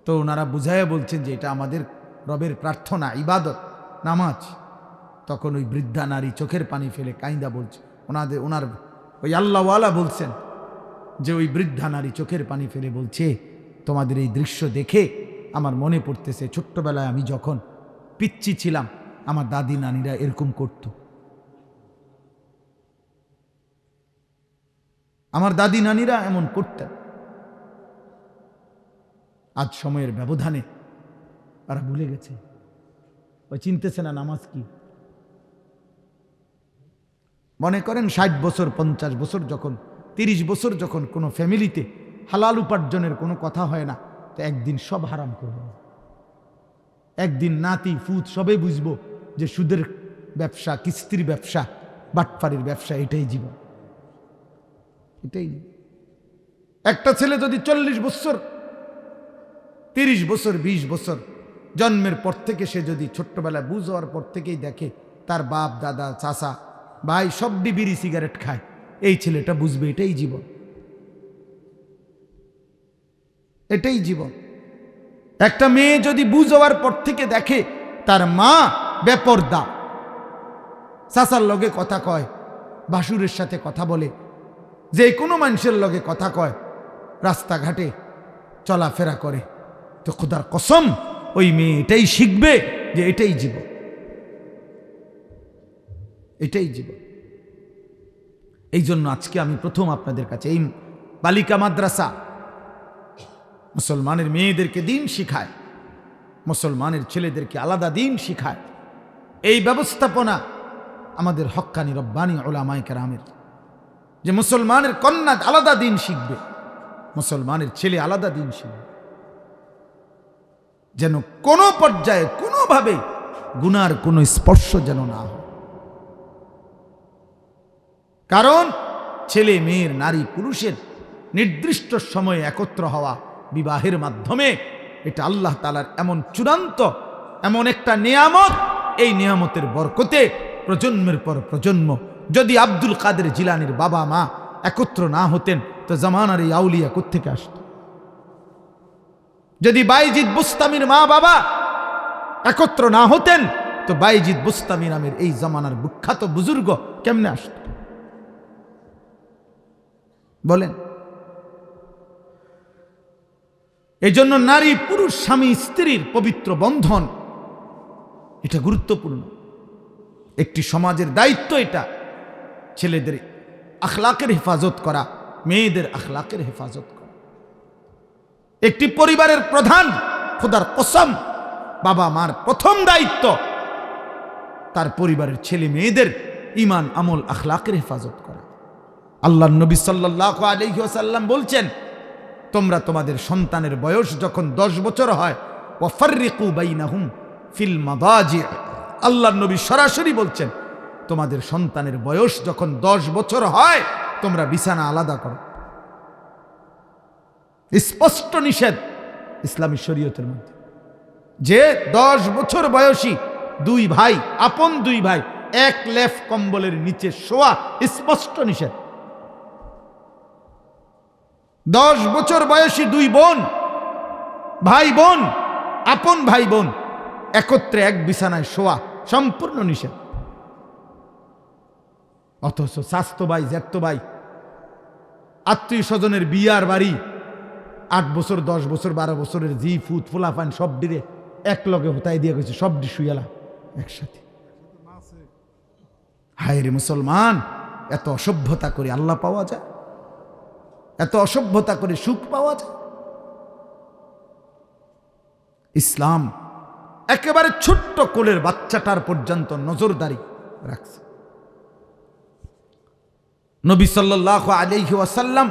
তো ওনারা বুঝাইয়া বলছেন যে এটা আমাদের রবের প্রার্থনা, ইবাদত, নামাজ। তখন ওই বৃদ্ধা নারী চোখের পানি ফেলে কাইন্দা বলছে, ওনার ওই আল্লাহওয়ালা বলছেন যে ওই বৃদ্ধা নারী চোখের পানি ফেলে বলছে, তোমাদের এই দৃশ্য দেখে আমার মনে পড়তেছে ছোট্টবেলায় আমি যখন পিচ্চি ছিলাম আমার দাদি নানিরা এরকম করত। আমার দাদি নানিরা এমন করতেন। আজ সময়ের ব্যবধানে তারা ভুলে গেছে, ওই চিনতেছে না নামাজ কি। মনে করেন 60 বছর, 50 বছর যখন, 30 বছর যখন কোনো ফ্যামিলিতে হালাল উপার্জনের কোনো কথা হয় না, তো একদিন সব হারাম করবে। একদিন নাতি ফুত সবে বুঝবো যে সুদের ব্যবসা, কিস্তির ব্যবসা, বাটফারির ব্যবসা, এটাই জীবন, এটাই। একটা ছেলে যদি 40 বছর, 30 বছর, 20 বছর জন্মের পর থেকে সে যদি ছোট্টবেলায় বুঝ হওয়ার পর থেকেই দেখে তার বাপ দাদা চাচা ভাই সব বিড়ি সিগারেট খায়, এই ছেলেটা বুঝবে এটাই জীবন, এটাই জীবন। একটা মেয়ে যদি বুঝ হওয়ার পর থেকে দেখে তার মা বেপরদা, চাচার লগে কথা কয়, ভাসুরের সাথে কথা বলে, যে কোনো মানুষের লগে কথা কয়, রাস্তাঘাটে চলাফেরা করে, তো খোদার কসম ওই মেয়ে এটাই শিখবে যে এটাই জীবন, এটাই জীবন। এই জন্য আজকে আমি প্রথম আপনাদের কাছে এই বালিকা মাদ্রাসা মুসলমানের মেয়েদেরকে দিন শিখায়, মুসলমানের ছেলেদেরকে আলাদা দিন শিখায়। এই ব্যবস্থাপনা আমাদের হক্কানি রব্বানি উলামায়ে কেরামের, যে মুসলমানের কন্যা আলাদা দিন শিখবে, মুসলমানের ছেলে আলাদা দিন শিখবে, যেন কোনো পর্যায়ে কোনোভাবে গুনার কোনো স্পর্শ যেন না হয়। কারণ ছেলে মেয়ের, নারী পুরুষের নির্দিষ্ট সময়ে একত্র হওয়া বিবাহের মাধ্যমে, এটা আল্লাহ তাআলার এমন চূড়ান্ত এমন একটা নিয়ামত, এই নিয়ামতের বরকতে প্রজন্মের পর প্রজন্ম, যদি আব্দুল কাদের জিলানীর বাবা মা একত্র না হতেন তো জামানার এই আউলিয়া কোত্থেকে আসত? যদি বাইজিদ বুস্তামির মা বাবা একত্র না হতেন তো বাইজিদ বুস্তামি নামের এই জামানার বিখ্যাত বুজুর্গ কেমনে আসত বলেন? এই জন্য নারী পুরুষ স্বামী স্ত্রীর পবিত্র বন্ধন এটা গুরুত্বপূর্ণ একটি সমাজের দায়িত্ব। এটা ছেলেদের আখলাকের হেফাজত করা, মেয়েদের আখলাকের হেফাজত করা। একটি পরিবারের প্রধান, খোদার কসম, বাবা মার প্রথম দায়িত্ব তার পরিবারের ছেলে মেয়েদের ঈমান আমল আখলাকের হেফাজত করা। আল্লাহর নবী সাল্লাল্লাহু আলাইহি ওয়াসাল্লাম বলছেন, তোমরা তোমাদের সন্তানের বয়স যখন 10 বছর হয়, ওয়াফাররিকু বাইনাহুম ফিল মাদাজি', আল্লাহর নবী সরাসরি বলছেন, তোমাদের সন্তানের বয়স যখন 10 বছর হয় তোমরা বিছানা আলাদা করো। স্পষ্ট নিষেধ ইসলামী শরীয়তের মধ্যে, যে 10 বছর বয়সী দুই ভাই, আপন দুই ভাই, এক লেফ কম্বলের নিচে শোয়া স্পষ্ট নিষেধ। 10 বছর বয়সী দুই বোন, ভাই বোন, আপন ভাই বোন একত্রে এক বিছানায় শোয়া সম্পূর্ণ নিষেধ। অথচ স্বাস্থ্য ভাই, জ্যাঠতো ভাই, আত্মীয় স্বজনের বিয়ার বাড়ি, 8 বছর 10 বছর 12 বছরের জি ফুত ফুলাফান সব ডিরে এক লগে হতাই দিয়ে গেছে, সব ডি শুয়ালা একসাথে। হায় রে মুসলমান, এত অসভ্যতা করে আল্লাহ পাওয়া যায়? এত অসভ্যতা করে সুখ পাওয়া যায়? ইসলাম একেবারে ছোট্ট কোলের বাচ্চাটার পর্যন্ত নজরদারি রাখছে। নবী সাল্লাল্লাহু আলাইহি ওয়াসাল্লাম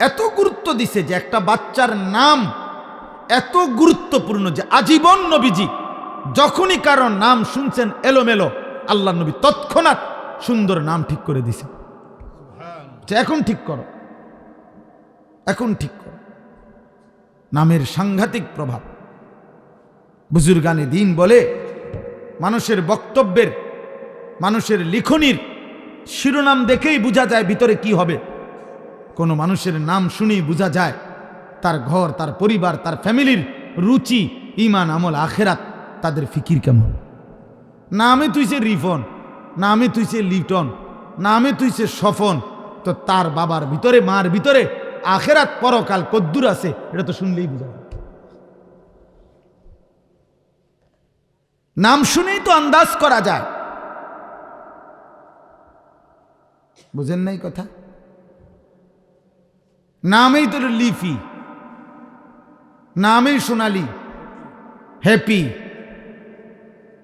এত গুরুত্ব দিছে যে একটা বাচ্চার নাম এত গুরুত্বপূর্ণ যে আজীবন নবীজি যখনই কারো নাম শুনছেন এলোমেলো, আল্লাহ নবী তৎক্ষণাৎ সুন্দর নাম ঠিক করে দিছে, এখন ঠিক করো, এখন ঠিক করো। নামের সাংঘাতিক প্রভাব। বুজুর্গানে দিন বলে, মানুষের বক্তব্যের, মানুষের লিখনির শিরোনাম দেখেই বোঝা যায় ভিতরে কি হবে। কোনো মানুষের নাম শুনেই বোঝা যায় তার ঘর, তার পরিবার, তার ফ্যামিলির রুচি, ঈমান আমল আখেরাত, তাদের ফিকির কেমন। নামে তুইছে রিফন, নামে তুইছে লিটন, নামে তুইছে সফন, তো তার বাবার ভিতরে, মার ভিতরে আখেরাত পরকাল কদ্দুর আছে এটা তো শুনলেই বোঝা যায়। নাম শুনেই তো আন্দাজ করা যায়। বুঝেন নাই কথা? নামেই তো লিফি, নামেই সোনালি, হ্যাপি,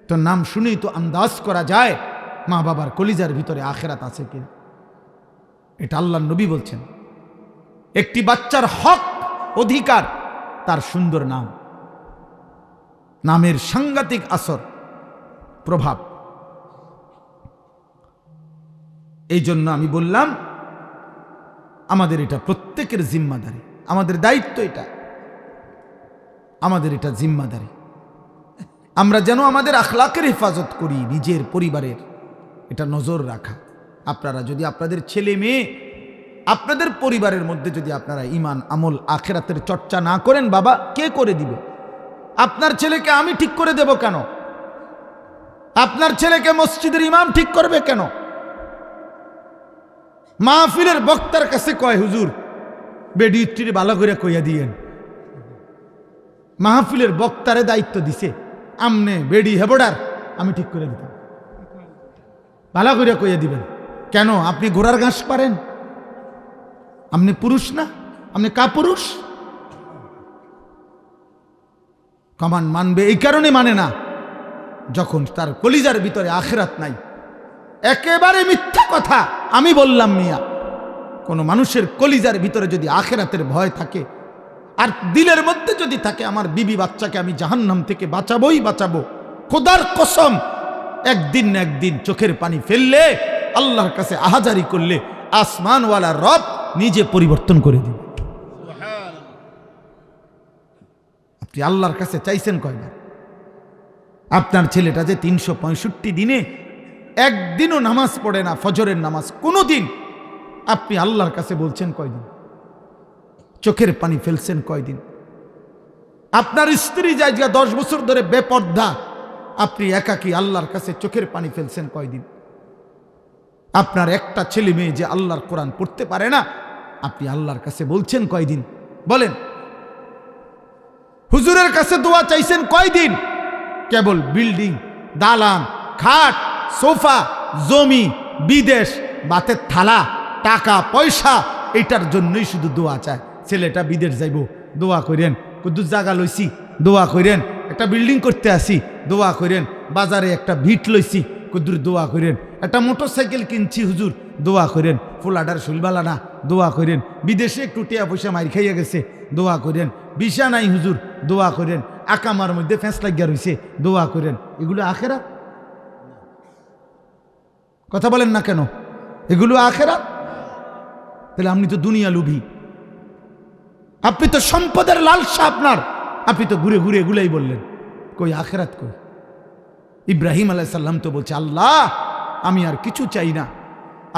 তো নাম শুনেই তো আন্দাজ করা যায় মা বাবার কলিজার ভিতরে আখেরাত আছে কিনা। এটা আল্লাহর নবী বলছেন। একটি বাচ্চার হক, অধিকার তার সুন্দর নাম। নামের সাংঘাতিক আসর, প্রভাব। এই জন্য আমি বললাম আমাদের এটা প্রত্যেকের জিম্মাদারি, আমাদের দায়িত্ব, এটা আমাদের এটা জিম্মাদারি। আমরা যেন আমাদের আখলাকের হেফাজত করি, নিজের পরিবারের, এটা নজর রাখা। আপনারা যদি আপনাদের ছেলে মেয়ে, আপনাদের পরিবারের মধ্যে যদি আপনারা ঈমান আমল আখেরাতের চর্চা না করেন, বাবা কে করে দিবে? আপনার ছেলেকে আমি ঠিক করে দেব কেন? আপনার ছেলেকে মসজিদের ইমাম ঠিক করবে কেন? মাহফিলের বক্তার কাছে কয়, হুজুর বেডি ইত্তিরি ভালো করে কইয়া দিয়েন। মাহফিলের বক্তারে দায়িত্ব দিছে, আমনে বেডি হেবডার আমি ঠিক করে দিতাম, ভালো করে কইয়া দিবেন। কেন? আপনি ঘোড়ার ঘাস পারেন? আপনি পুরুষ না? আপনি কাপুরুষ? কমান মানবে এই কারণে মানে না, যখন তার কলিজার ভিতরে আখিরাত নাই। একেবারে মিথ্যা কথা আমি বললাম মিয়া। কোন মানুষের কলিজার ভিতরে যদি আখিরাতের ভয় থাকে আর দিলের মধ্যে যদি থাকে আমার বিবি বাচ্চাকে আমি জাহান্নাম থেকে বাঁচাবোই বাঁচাবো, খোদার কসম একদিন না একদিন চোখের পানি ফেললে, আল্লাহর কাছে আহাজারি করলে আসমানওয়ালা রব নিজে পরিবর্তন করে দিবে। আপনি আল্লাহর কাছে চাইছেন কয়বার? আপনার ছেলেটা যে 365 দিনে একদিনও নামাজ পড়ে না, ফজরের নামাজ কোনো দিন, আপনি আল্লাহর কাছে বলছেন কয়দিন? চোখের পানি ফেলছেন কয়দিন? আপনার স্ত্রী যায় 10 বছর ধরে বেপর্দা, আপনি একাকী আল্লাহর কাছে চোখের পানি ফেলছেন কয়দিন? আপনার একটা ছেলে মেয়ে যে আল্লাহর কোরআন পড়তে পারে না, আপনি আল্লাহর কাছে বলছেন কয়দিন? বলেন। হুজুরের কাছে দোয়া চাইছেন কয়দিন? কেবল বিল্ডিং, দালান, খাট, সোফা, জমি, বিদেশ, বাতের থালা, টাকা পয়সা, এটার জন্যই শুধু দোয়া চায়। ছেলেটা বিদেশ যাইব, দোয়া করেন। কুদ্দুস জায়গা লইছি, দোয়া করেন। একটা বিল্ডিং করতে আসি, দোয়া করেন। বাজারে একটা ভিট লইছি, কুদ্দুর দোয়া করেন। একটা মোটরসাইকেল কিনছি, হুজুর দোয়া করেন। ফুলাডার শুলবালা না, দোয়া করেন। বিদেশে একটু টিয়া পয়সা মার খাইয়া গেছে, দোয়া করেন। বিশা নাই হুজুর, দোয়া করেন। আকামার মধ্যে ফেঁস লাগিয়া রয়েছে, দোয়া করেন। এগুলো আখেরাত? কথা বলেন না কেন? এগুলো আখেরাত? তাহলে আপনি তো দুনিয়া লুভি, আপনি তো সম্পদের লালসা আপনার, আপনি তো ঘুরে ঘুরে এগুলাই বললেন। কই আখেরাত কই? ইব্রাহিম আলাইহিস সালাম তো বলছে, আল্লাহ আমি আর কিছু চাই না,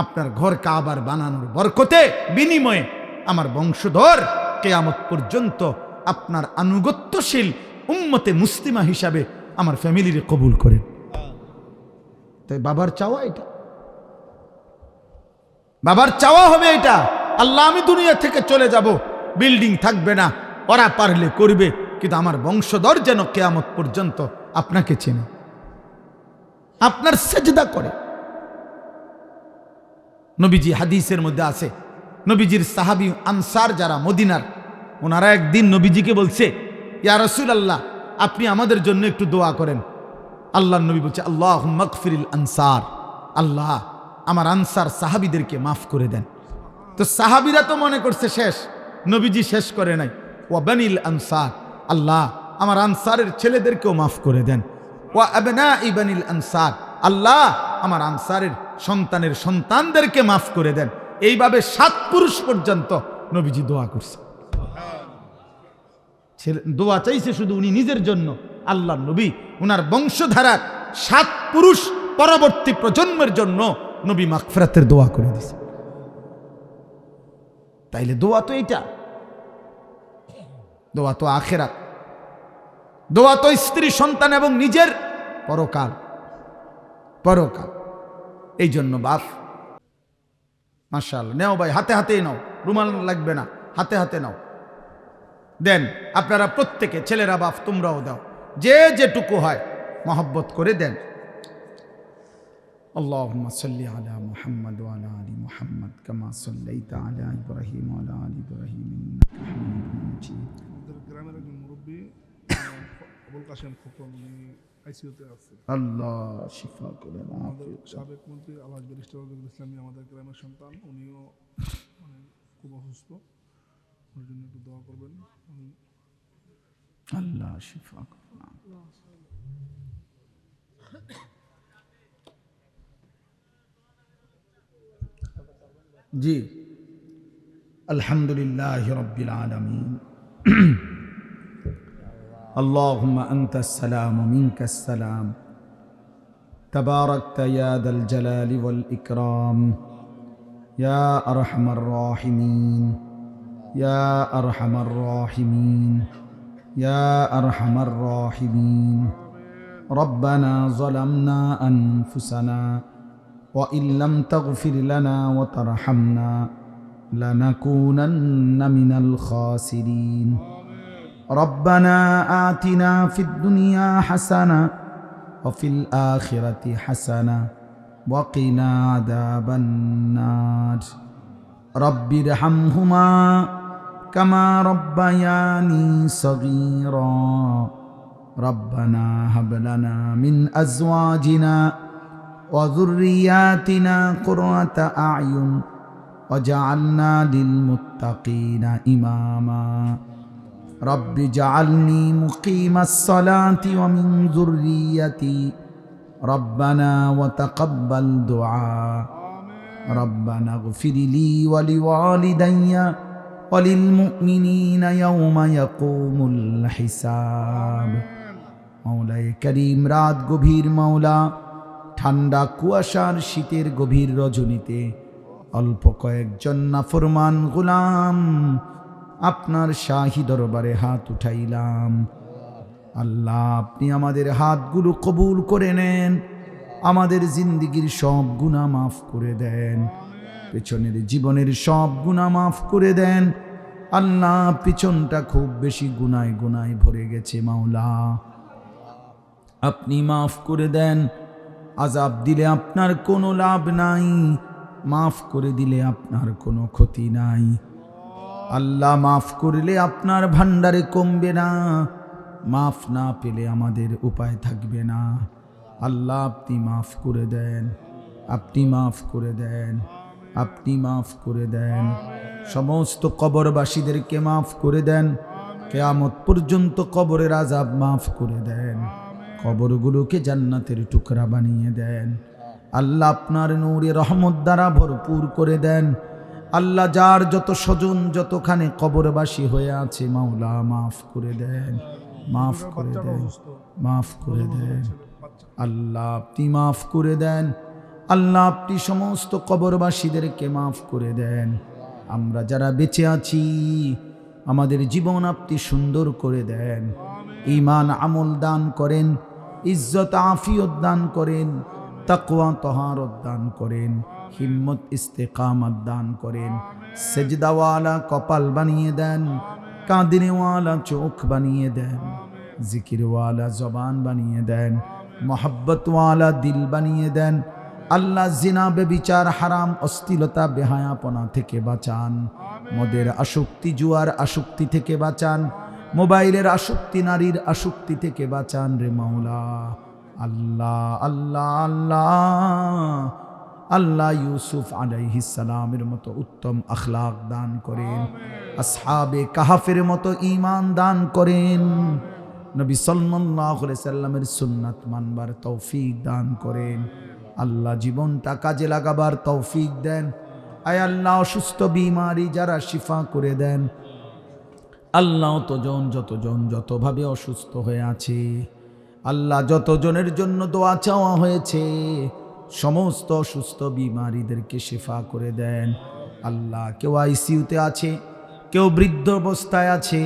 আপনার ঘর কাবার বানানোর বরকতে বিনিময়ে আমার বংশধর কিয়ামত পর্যন্ত আপনার আনুগত্যশীল উম্মতে মুসলিমা হিসাবে আমার ফ্যামিলির কবুল করেন। তাই বাবার চাওয়া এটা, বাবার চাওয়া হবে এটা, আল্লাহ আমি দুনিয়া থেকে চলে যাব, বিল্ডিং থাকবে না, ওরা পারলে করবে, কিন্তু আমার বংশধর যেন কিয়ামত পর্যন্ত আপনাকে চেনে, আপনার সেজদা করে। নবীজি হাদিসের মধ্যে আছে, নবীজির সাহাবী আনসার যারা মদিনার, ওনারা একদিন নবীজিকে বলছে, ইয়া রাসূলুল্লাহ আপনি আমাদের জন্য একটু দোয়া করেন। আল্লাহর নবী বলছে, আল্লাহুম্মা গফিরিল আনসার, আল্লাহ আমার আনসার সাহাবীদেরকে মাফ করে দেন। তো সাহাবীরা তো মনে করছে শেষ, নবীজি শেষ করে নাই। ওয়া বানিল আনসার, আল্লাহ আমার আনসারের ছেলেদেরকেও মাফ করে দেন। ওয়া আবনাই বানিল আনসার, আল্লাহ আমার আনসারের সন্তানের সন্তানদেরকে মাফ করে দেন। এইভাবে 7 পুরুষ পর্যন্ত নবীজি দোয়া করছে। দোয়া চাইছে শুধু উনি নিজের জন্য, আল্লাহর নবী উনার বংশধারার 7 পুরুষ পরবর্তী প্রজন্মের জন্য নবী মাগফিরাতের দোয়া করে দিয়েছে। তাইলে দোয়া তো এইটা, দোয়া তো আখিরাত, দোয়া তো স্ত্রী সন্তান এবং নিজের পরকাল, পরকাল। এই জন্য বাপ, মাশাআল্লাহ, নেও ভাই, হাতে হাতেই নাও, রুমাল লাগবে না, হাতে হাতে নাও, দেন। আপনারা প্রত্যেকে, ছেলেরা বাপ তোমরাও দাও, যে যেটুকু হয় মহব্বত করে দেন। اللهم صل على محمد وعلى آل محمد كما صليت على إبراهيم وعلى آل إبراهيم إنك حميد مجيد। আমাদের গ্রামের একজন মুরব্বি আবুল কাশেম খোকন, উনি আইসিইউতে আছে। আল্লাহ শিফা করেন। আমাদের সাবেক মন্ত্রী আলহাজ ব্যারিস্টার রফিকুল ইসলামী আমাদের গ্রামের সন্তান, উনিও মানে খুব অসুস্থ, ওর জন্য একটু দোয়া করবেন। আল্লাহ শিফা করেন। জি, আলহামদুলিল্লাহ রাব্বিল আলামিন। আল্লাহুম্মা আনতাস সালাম ওয়া মিনকাস সালাম, তাবারাকতা ইয়া যাল জালালি ওয়াল ইকরাম, ইয়া আরহামার রাহিমিন, ইয়া আরহামার রাহিমিন, ইয়া আরহামার রাহিমিন। ربنا ظلمنا أنفسنا وإن لم تغفر لنا وترحمنا لنكونن من الخاسرين ربنا آتنا في الدنيا حسنة وفي الآخرة حسنة وقنا عذاب النار رب ارحمهما كما ربياني صغيرا ربنا هب لنا من أزواجنا وذرياتنا قرة أعين وجعلنا للمتقين إماما رب اجعلني مقيم الصلاة ومن ذريتي ربنا وتقبل دعاء ربنا اغفر لي ولوالدي وللمؤمنين يوم يقوم الحساب মওলায়ে করিম রাত গভীর মাওলা ঠান্ডা কুয়াশার শীতের গভীর রজনীতে অল্প কয়েকজন নাফরমান গোলাম আপনার শাহী দরবারে হাত উঠাইলাম আল্লাহ আপনি আমাদের হাতগুলো কবুল করে নেন আমাদের জিন্দেগীর সব গুনাহ মাফ করে দেন পেছনের জীবনের সব গুনাহ মাফ করে দেন আল্লাহ পিছনটা খুব বেশি গুনায় গুনায় ভরে গেছে মাওলা আপনি মাফ করে দেন আযাব দিলে আপনার কোনো লাভ নাই মাফ করে দিলে আপনার কোনো ক্ষতি নাই আল্লাহ মাফ করলে আপনার ভান্ডারে কমবে না মাফ না পেলে আমাদের উপায় থাকবে না আল্লাহ আপনি মাফ করে দেন আপনি মাফ করে দেন আপনি মাফ করে দেন সমস্ত কবরবাসীদেরকে মাফ করে দেন কিয়ামত পর্যন্ত কবরের আযাব মাফ করে দেন কবরগুলোকে জান্নাতের টুকরা বানিয়ে দেন আল্লাহ আপনার নূরে রহমত দ্বারা ভরপুর করে দেন আল্লাহ যার যত স্বজন যতখানে কবরবাসী হয়ে আছে মাওলা মাফ করে দেন মাফ করে দেন মাফ করে দেন আল্লাহ আপনি মাফ করে দেন আল্লাহ আপনি সমস্ত কবরবাসীদেরকে মাফ করে দেন আমরা যারা বেঁচে আছি আমাদের জীবন আপনি সুন্দর করে দেন ঈমান আমল দান করেন ইজ্জত আফিয়ত দান করেন তাকওয়া তহারত দান করেন হিম্মত ইস্তেকামত দান করেন সেজদাওয়ালা কপাল বানিয়ে দেন কাঁদিনেওয়ালা চোখ বানিয়ে দেন জিকিরওয়ালা জবান বানিয়ে দেন মোহাব্বতওয়ালা দিল বানিয়ে দেন আল্লাহ জিনা বেবিচার হারাম অশ্লীলতা বেহায়াপনা থেকে বাঁচান মদের আসক্তি জুয়ার আসক্তি থেকে বাঁচান মোবাইলের আসক্তি নারীর আসক্তি থেকে বাঁচান রে মাওলা আল্লাহ আল্লাহ আল্লাহ আল্লাহ ইউসুফ আলাইহিস সালামের মতো উত্তম আখলাক দান করেন আসহাবে কাহাফের মতো ঈমান দান করেন নবী সাল্লাল্লাহু আলাইহি সাল্লামের সুন্নাত মানবার তৌফিক দান করেন আল্লাহ জীবনটা কাজে লাগাবার তৌফিক দেন আয় আল্লাহ অসুস্থ বিমারি যারা শিফা করে দেন আল্লাহ যতজন যতভাবে অসুস্থ হয়ে আছে আল্লাহ যতজনের জন্য দোয়া চাওয়া হয়েছে সমস্ত অসুস্থ বিমারিদেরকে শিফা করে দেন আল্লাহ কেউ আইসিইউতে আছে কেউ বৃদ্ধ অবস্থায় আছে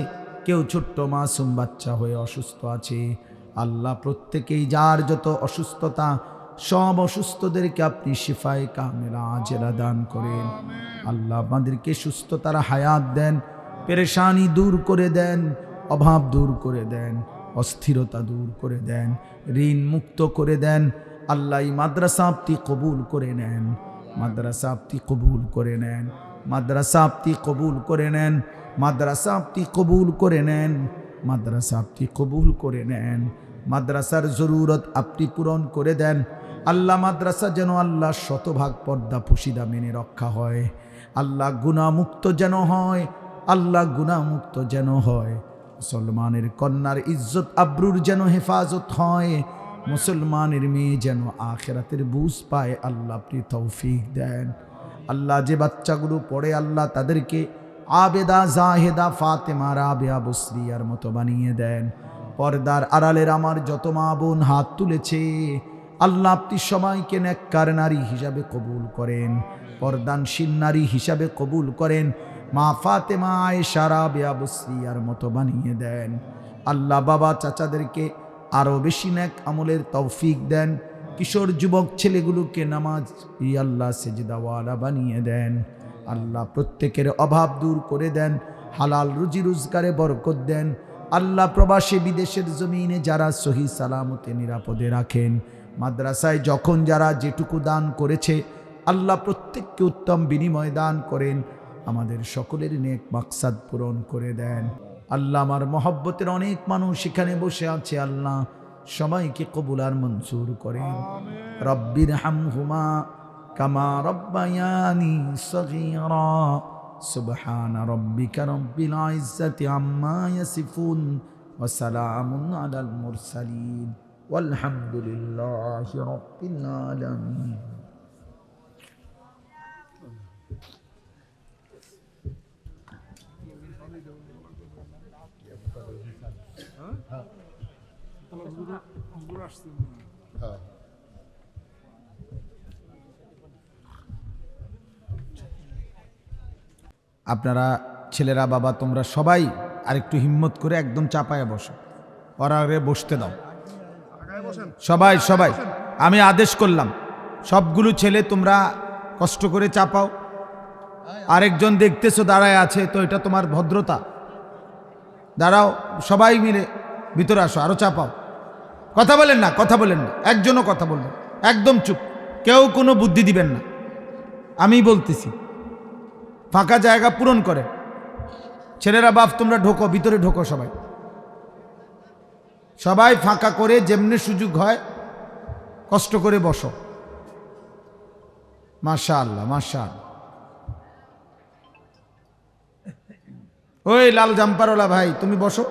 কেউ ছোট্ট মাসুম বাচ্চা হয়ে অসুস্থ আছে আল্লাহ প্রত্যেকেই যার যত অসুস্থতা সব অসুস্থদেরকে আপনি শিফায়ে কামেলা আজেলা দান করেন আল্লাহ আমাদেরকে সুস্থতার হায়াত দেন পেরেশানি দূর করে দেন অভাব দূর করে দেন অস্থিরতা দূর করে দেন ঋণ মুক্ত করে দেন আল্লাহ এই মাদ্রাসা আপনি কবুল করে নেন মাদ্রাসা আপনি কবুল করে নেন মাদ্রাসা আপনি কবুল করে নেন মাদ্রাসা আপনি কবুল করে নেন মাদ্রাসা আপনি কবুল করে নেন মাদ্রাসার জরুরত আপনি পূরণ করে দেন আল্লাহ মাদ্রাসা যেন আল্লাহ শতভাগ পর্দা পুশিদা মেনে রক্ষা হয় আল্লাহ গুনাহমুক্ত যেন হয় আল্লাহ গুনাহমুক্ত যেন হয় মুসলমানের কন্যার ইজ্জত আবরুর যেন হেফাজত হয় মুসলমানের মেয়ে যেন আখিরাতের বুঝ পায় আল্লাহ আপনি তৌফিক দেন আল্লাহ যে বাচ্চাগুলো পড়ে আল্লাহ তাদেরকে আবেদা জাহেদা ফাতেমা রাবেয়া বসরিয়ার মতো বানিয়ে দেন পর্দার আড়ালের আমার যত মা বোন হাত তুলেছে আল্লাহ আপনি সবাইকে নেককার নারী হিসাবে কবুল করেন পর্দানশীল নারী হিসাবে কবুল করেন মা ফাতেমা আয়েশা রাবেয়া বসরিয়ার মতো বানিয়ে দেন আল্লাহ বাবা চাচাদেরকে আরও বেশি নেক আমলের তৌফিক দেন। কিশোর যুবক ছেলেগুলোকে নামাজ আল্লাহ সেজদাওয়ালা বানিয়ে দেন। আল্লাহ প্রত্যেকের অভাব দূর করে দেন, হালাল রুজি রোজগারে বরকত দেন। আল্লাহ প্রবাসী বিদেশের জমিনে যারা সহি সালামতে নিরাপদে রাখেন, মাদ্রাসায় যখন যারা যেটুকু দান করেছে আল্লাহ প্রত্যেককে উত্তম বিনিময় দান করেন, আমাদের সকলের নেক মাকসাদ পূরণ করে দেন। আল্লাহ আমার মহব্বতের অনেক মানুষ এখানে বসে আছে, আল্লাহ সবাইকে কবুল আর মঞ্জুর করেন। রব্বির হামহুমা কামা রব্বায়ানি সগীরা। সুবহান রাব্বিকা রব্বিল ইজ্জাতি আম্মা ইয়াসিফুন ওয়া সালামুন আলাল মুরসালিন ওয়ালহামদুলিল্লাহি রাব্বিল আলামিন। আপনারা ছেলেরা বাবা তোমরা সবাই আরেকটু হিম্মত করে একদম চাপায় বসো, ওরা বসতে দাও সবাই সবাই। আমি আদেশ করলাম সবগুলো ছেলে তোমরা কষ্ট করে চাপাও। আরেকজন দেখতেছো দাঁড়ায় আছে, তো এটা তোমার ভদ্রতা। দাঁড়াও সবাই মিলে ভিতরে আসো, আরো চাপাও। কথা বলেন না, কথা বলেন না, একজনও কথা বলবেন, একদম চুপ, কেউ কোনো বুদ্ধি দিবেন না। আমি বলতেছি ফাঁকা জায়গা পূরণ করে। ছেলেরা বাপ তোমরা ঢোকো, ভিতরে ঢোকো সবাই, সবাই ফাঁকা করে যেমনি সুযোগ হয় কষ্ট করে বসো। মাশাআল্লাহ মাশাআল্লাহ। ওই লাল জাম্পারওয়ালা ভাই তুমি বসো।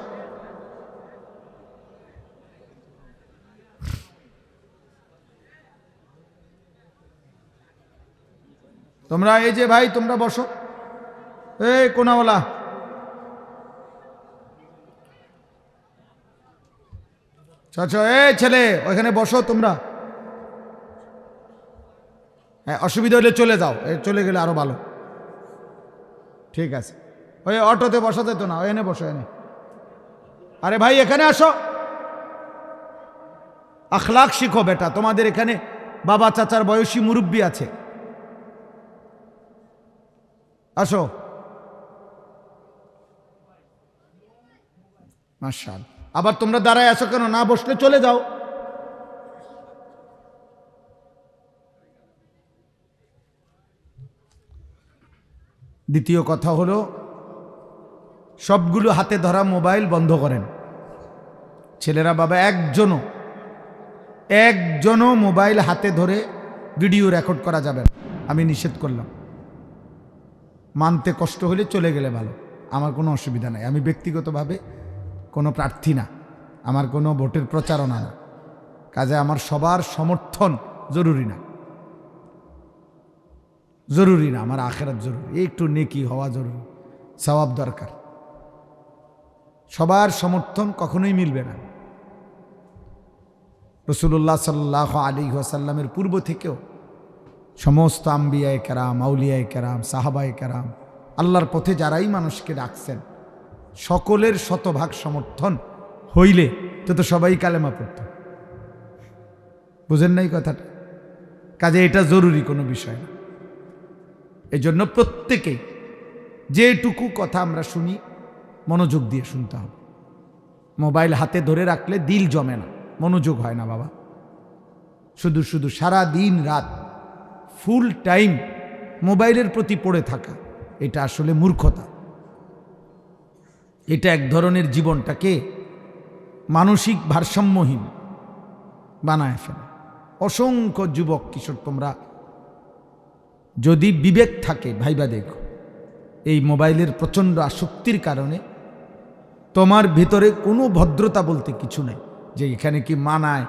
তোমরা এই যে ভাই তোমরা বসো। এই কোনাওয়ালা আচ্ছা, এই ছেলে ওইখানে বসো তোমরা। হ্যাঁ অসুবিধা হলে চলে যাও, চলে গেলে আরো ভালো। ঠিক আছে, ওই অটোতে বসাতে তো না, এনে বসো এনে। আরে ভাই এখানে আসো, আখলাক শিখো বেটা। তোমাদের এখানে বাবা চাচার বয়সী মুরব্বী আছে, আসো। মাশাআল্লাহ। আবার তোমরা দাঁড়ায় আসো কেন? না বসলে চলে যাও। দ্বিতীয় কথা হলো সবগুলো হাতে ধরা মোবাইল বন্ধ করেন। ছেলেরা বাবা একজনও মোবাইল হাতে ধরে ভিডিও রেকর্ড করা যাবে না, আমি নিষেধ করলাম। মানতে কষ্ট হলে চলে গেলে ভালো, আমার কোনো অসুবিধা নাই। আমি ব্যক্তিগতভাবে কোনো প্রার্থী না, আমার কোনো ভোটের প্রচারণা না, কাজে আমার সবার সমর্থন জরুরি না, জরুরি না। আমার আখেরাত জরুরি, একটু নেকি হওয়া জরুরি, সওয়াব দরকার। সবার সমর্থন কখনোই মিলবে না। রাসূলুল্লাহ সাল্লাল্লাহু আলাইহি ওয়াসাল্লামের পূর্ব থেকেও সমস্ত আম্বিয়ায়ে কেরাম, আউলিয়ায়ে কেরাম, সাহাবায়ে কেরাম, আল্লাহর পথে যারাই মানুষকে ডাকছেন সকলের শতভাগ সমর্থন হইলে তো সবাই কালেমা পড়ত। বুঝেন নাই কথাটা? কাজে এটা জরুরি কোনো বিষয় না। এই জন্য প্রত্যেকেই যেটুকু কথা আমরা শুনি মনোযোগ দিয়ে শুনতে হবে। মোবাইল হাতে ধরে রাখলে দিল জমে না, মনোযোগ হয় না বাবা। শুধু শুধু সারা দিন রাত ফুল টাইম মোবাইলের প্রতি পড়ে থাকা, এটা আসলে মূর্খতা। এটা এক ধরনের জীবনটাকে মানসিক ভারসাম্যহীন বানায় ফেলে। অসংখ্য যুবক কিশোর তোমরা যদি বিবেক থাকে ভাইবা দেখো, এই মোবাইলের প্রচণ্ড আসক্তির কারণে তোমার ভিতরে কোনো ভদ্রতা বলতে কিছু নেই, যে এখানে কি মানায়,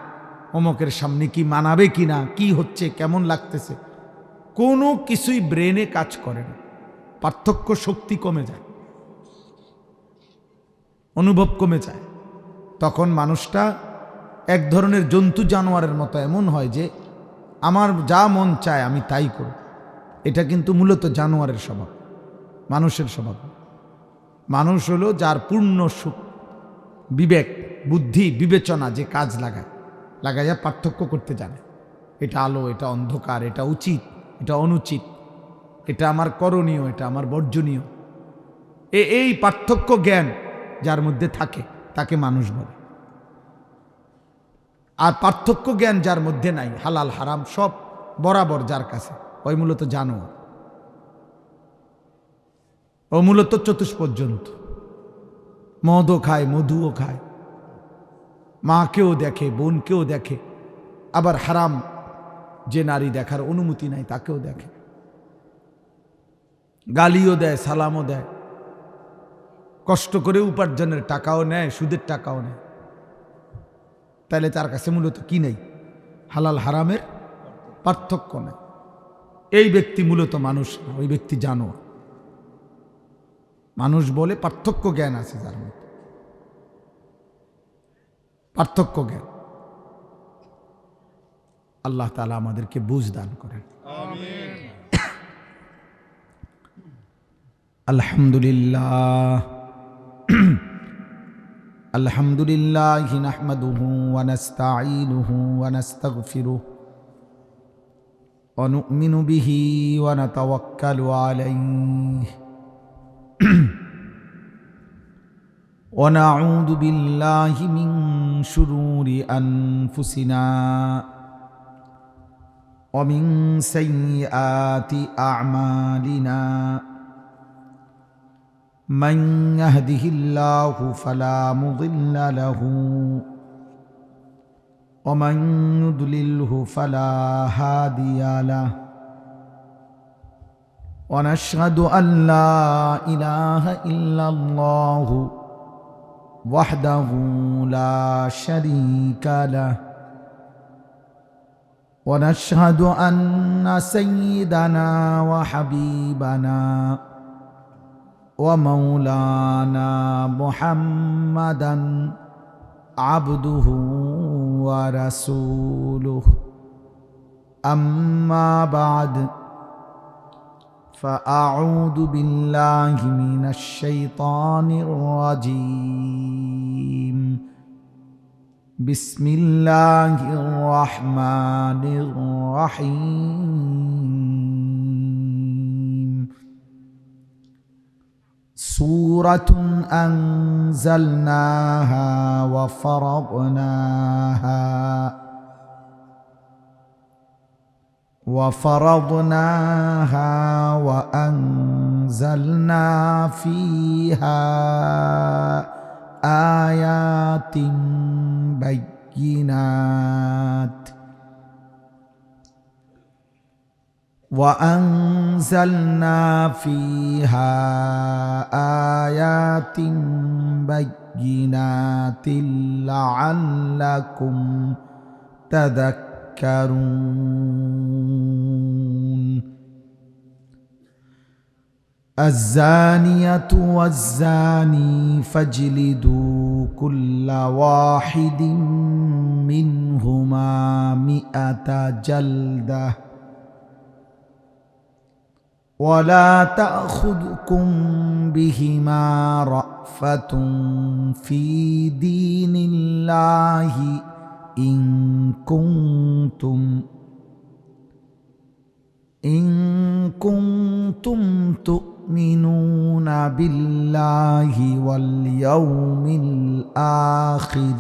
অমকের সামনে কি মানাবে কি না, কি হচ্ছে, কেমন লাগতেছে, কোনো কিছুই ব্রেনে কাজ করে না। পার্থক্য শক্তি কমে যায়, অনুভব কমে যায়। তখন মানুষটা এক ধরনের জন্তু জানোয়ারের মতো এমন হয় যে আমার যা মন চায় আমি তাই করব। এটা কিন্তু মূলত জানোয়ারের স্বভাব, মানুষের স্বভাব। মানুষ হলো যার পূর্ণ সুখ বিবেক বুদ্ধি বিবেচনা যে কাজ লাগাইয়া পার্থক্য করতে জানে, এটা আলো, এটা অন্ধকার, এটা উচিত, এটা অনুচিত, এটা আমার করণীয়, এটা আমার বর্জনীয়, এই পার্থক্য জ্ঞান যার মধ্যে থাকে তাকে মানুষ বলে। আর পার্থক্য জ্ঞান যার মধ্যে নাই, হালাল হারাম সব বরাবর যার কাছে, ওই মূলত জানোয়ার, ও মূলত চতুষ্পদ জন্তু। মদও খায়, মধুও খায়, মাকেও দেখে, বোনকেও দেখে, আবার হারাম যে নারী দেখার অনুমতি নাই তাকেও দেখে, গালিও দেয়, সালামও দেয়, কষ্ট করে উপার্জনের টাকাও নেয়, সুদের টাকাও নেয়। তাহলে তার কাছে মূলত কি নেই? হালাল হারামের পার্থক্য নেই। এই ব্যক্তি মূলত মানুষ না, ওই ব্যক্তি জানোয়ার। মানুষ বলে পার্থক্য জ্ঞান আছে যার মধ্যে, পার্থক্য জ্ঞান। আল্লাহ তাআলা আমাদেরকে বুঝ দান করেন। আমিন। আলহামদুলিল্লাহ আলহামদুলিল্লাহ নাহমাদুহু ওয়া নাস্তাঈনুহু ওয়া নাস্তাগফিরুহু ওয়া নু'মিনু বিহি ওয়া নাতাওয়াক্কালু আলাইহি ওয়া নাউযু বিল্লাহি মিন শুরুরি আনফুসিনা ওয়া মিন সাইয়্যাতি আ'মালিনা। من يهده الله فلا مضل له ومن يضلله فلا هادي له ونشهد أن لا إله إلا الله وحده لا شريك له ونشهد أن سيدنا وحبيبنا ومولانا محمدا عبده ورسوله أما بعد فأعوذ بالله من الشيطان الرجيم بسم الله الرحمن الرحيم سورة أنزلناها وفرضناها وأنزلنا فيها آيات بينات وأنزلنا فيها آيات بينات لعلكم تذكرون الزانية والزاني فاجلدوا كل واحد منهما 100 جلدة ولا تأخذكم بهما رأفة في دين الله إن كنتم تؤمنون بالله واليوم الآخر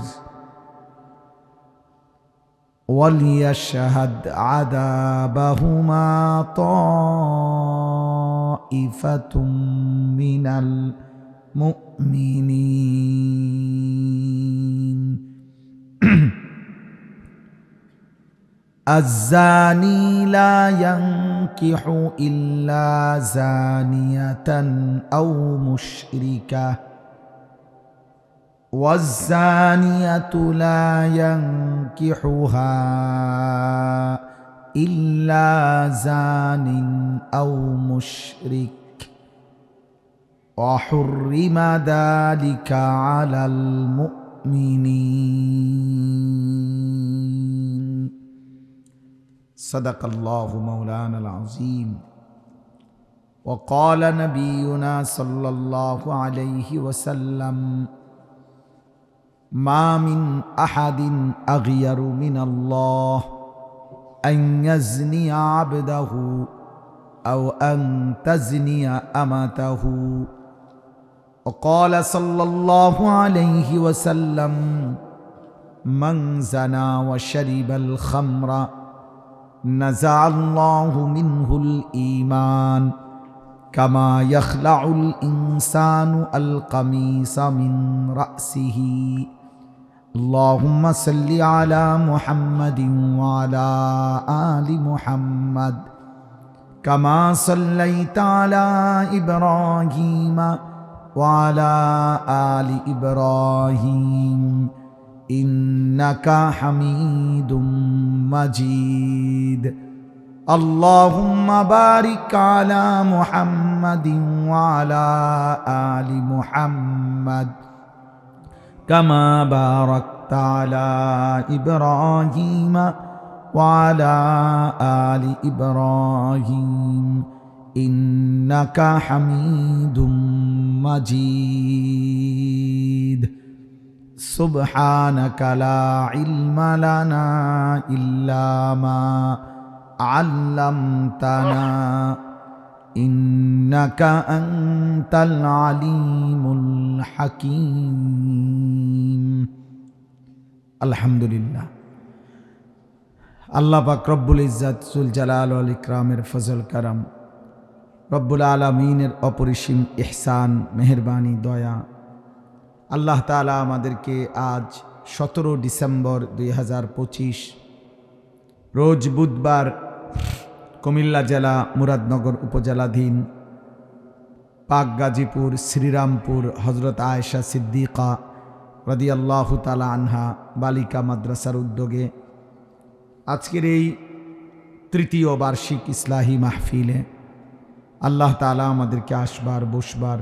وليشهد عذابهما طائفة من المؤمنين الزاني لا ينكح إلا زانية أو مشركة والزانية لا ينكحها إلا زان أو مشرك وحرم ذلك على المؤمنين صدق الله مولانا العظيم وقال نبينا صلى الله عليه وسلم মা মিন আহাদিন আগিয়ারু মিনাল্লাহ আন ইয়াজনিয়া আবদাহু আও আন তাজনিয়া আমাতাহু। وقال صلى الله عليه وسلم من زنى وشرب الخمر نزع الله منه الإيمان كما يخلع الإنسان القميص من رأسه اللهم صل على محمد وعلى آل محمد كما صليت على إبراهيم وعلى آل إبراهيم إنك حميد مجيد اللهم بارك على محمد وعلى آل محمد كما باركت على إبراهيم وعلى آل إبراهيم إنك حميد مجيد سبحانك لا علم لنا إلا ما علمتنا إنك أنت العليم الحكيم الحمد لله আল্লাহ পাক রব্বুল ইজ্জত জুল জালাল ওয়াল ইকরামের ফজল করম, রব্বুল আলামিনের অপরিসীম ইহসান মেহেরবানি দয়া, আল্লাহ তাআলা আমাদেরকে আজ 17 ডিসেম্বর 2025 রোজ বুধবার কুমিল্লা জেলা মুরাদনগর উপজেলাধীন পাক গাজীপুর শ্রীরামপুর হযরত আয়েশা সিদ্দিকা রাদিয়াল্লাহু তাআলা আনহা বালিকা মাদ্রাসার উদ্যোগে আজকের এই তৃতীয় বার্ষিক ইসলাহি মাহফিলে আল্লাহ তাআলা আমাদেরকে আসবার বসবার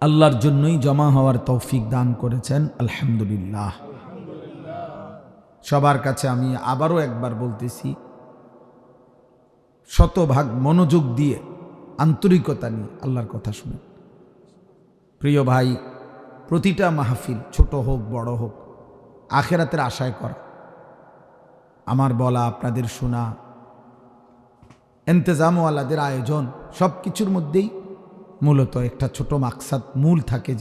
আল্লাহর জন্যই জমা হওয়ার তৌফিক দান করেছেন। আলহামদুলিল্লাহ। সবার কাছে আমি আবারও একবার বলতেছি, শতভাগ মনোযোগ দিয়ে আন্তরিকতা নিয়ে আল্লাহর কথা শুনেন। প্রিয় ভাই, প্রতিটা মাহফিল ছোট হোক বড় হোক আখিরাতের আশায় করা, আমার বলা আপনাদের শোনা, ইন্তেজামওয়ালাদের আয়োজন, সব কিছুর মধ্যেই মূলত একটা ছোট মাকসাদ মূল থাকে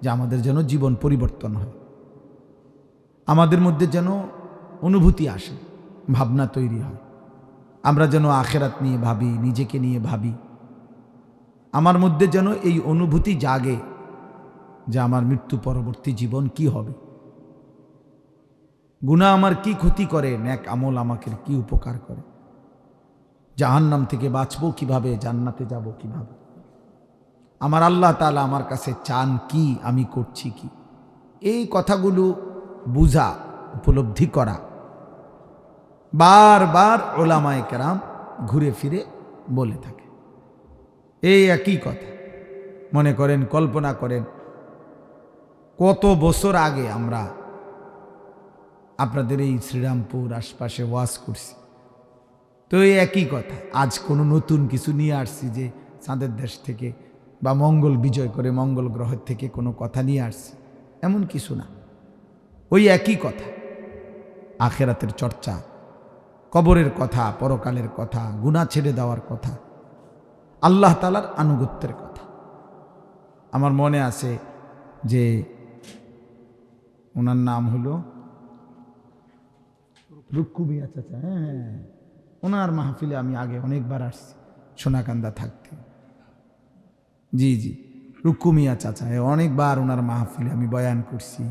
যে আমাদের যেন জীবন পরিবর্তন হয়, আমাদের মধ্যে যেন অনুভূতি আসে, ভাবনা তৈরি হয়, আমরা যেন আখিরাত নিয়ে ভাবি, নিজেকে নিয়ে ভাবি, আমার মধ্যে যেন এই অনুভূতি জাগে যে আমার মৃত্যু পরবর্তী জীবন কি হবে, গুনাহ আমার কি ক্ষতি করে, নেক আমল আমাকে কি উপকার করে, জাহান্নাম থেকে বাঁচবো কিভাবে, জান্নাতে যাব কিভাবে, আমার আল্লাহ তাআলা আমার কাছে চান কি, আমি করছি কি, এই কথাগুলো বুঝা উপলব্ধি করা বারবার উলামায়ে কেরাম ঘুরে ফিরে বলে থাকে। এই একই কথা মনে করেন, কল্পনা করেন কত বছর আগে আমরা আপনাদের এই শ্রীরামপুর আশপাশে ওয়াজ করছি, তো এই একই কথা আজ কোনো নতুন কিছু নিয়ে আসছি যে চাঁদের দেশ থেকে বা মঙ্গল বিজয় করে মঙ্গল গ্রহের থেকে কোনো কথা নিয়ে আসছি, এমন কিছু না। ওই একই কথা, আখিরাতের চর্চা, কবরের কথা, পরকালের কথা, গুনাহ ছেড়ে দেওয়ার কথা, আল্লাহ তাআলার আনুগত্যের কথা। আমার মনে আছে যে ওনার নাম হলো রুক্কু মিয়া চাচা, হ্যাঁ, ওনার মাহফিলে আমি আগে অনেকবার আসছি সোনাকান্দা থাকতে। জি জি, রুক্কু মিয়া চাচা, অনেকবার ওনার মাহফিলে আমি বয়ান করছি।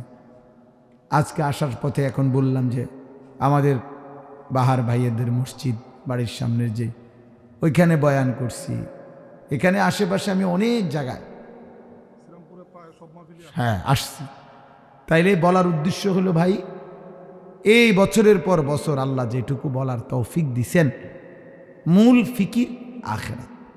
আজকে আসার পথে এখন বললাম যে আমাদের বাহার ভাইয়েদের মসজিদ বাড়ির সামনের যে, ওইখানে বয়ান করছি। এখানে আশেপাশে আমি অনেক জায়গায় হ্যাঁ আসছি। তাইলে বলার উদ্দেশ্য হলো ভাই, এই বছরের পর বছর আল্লাহ যেটুকু বলার তৌফিক দিছেন, মূল ফিকির আখিরাত।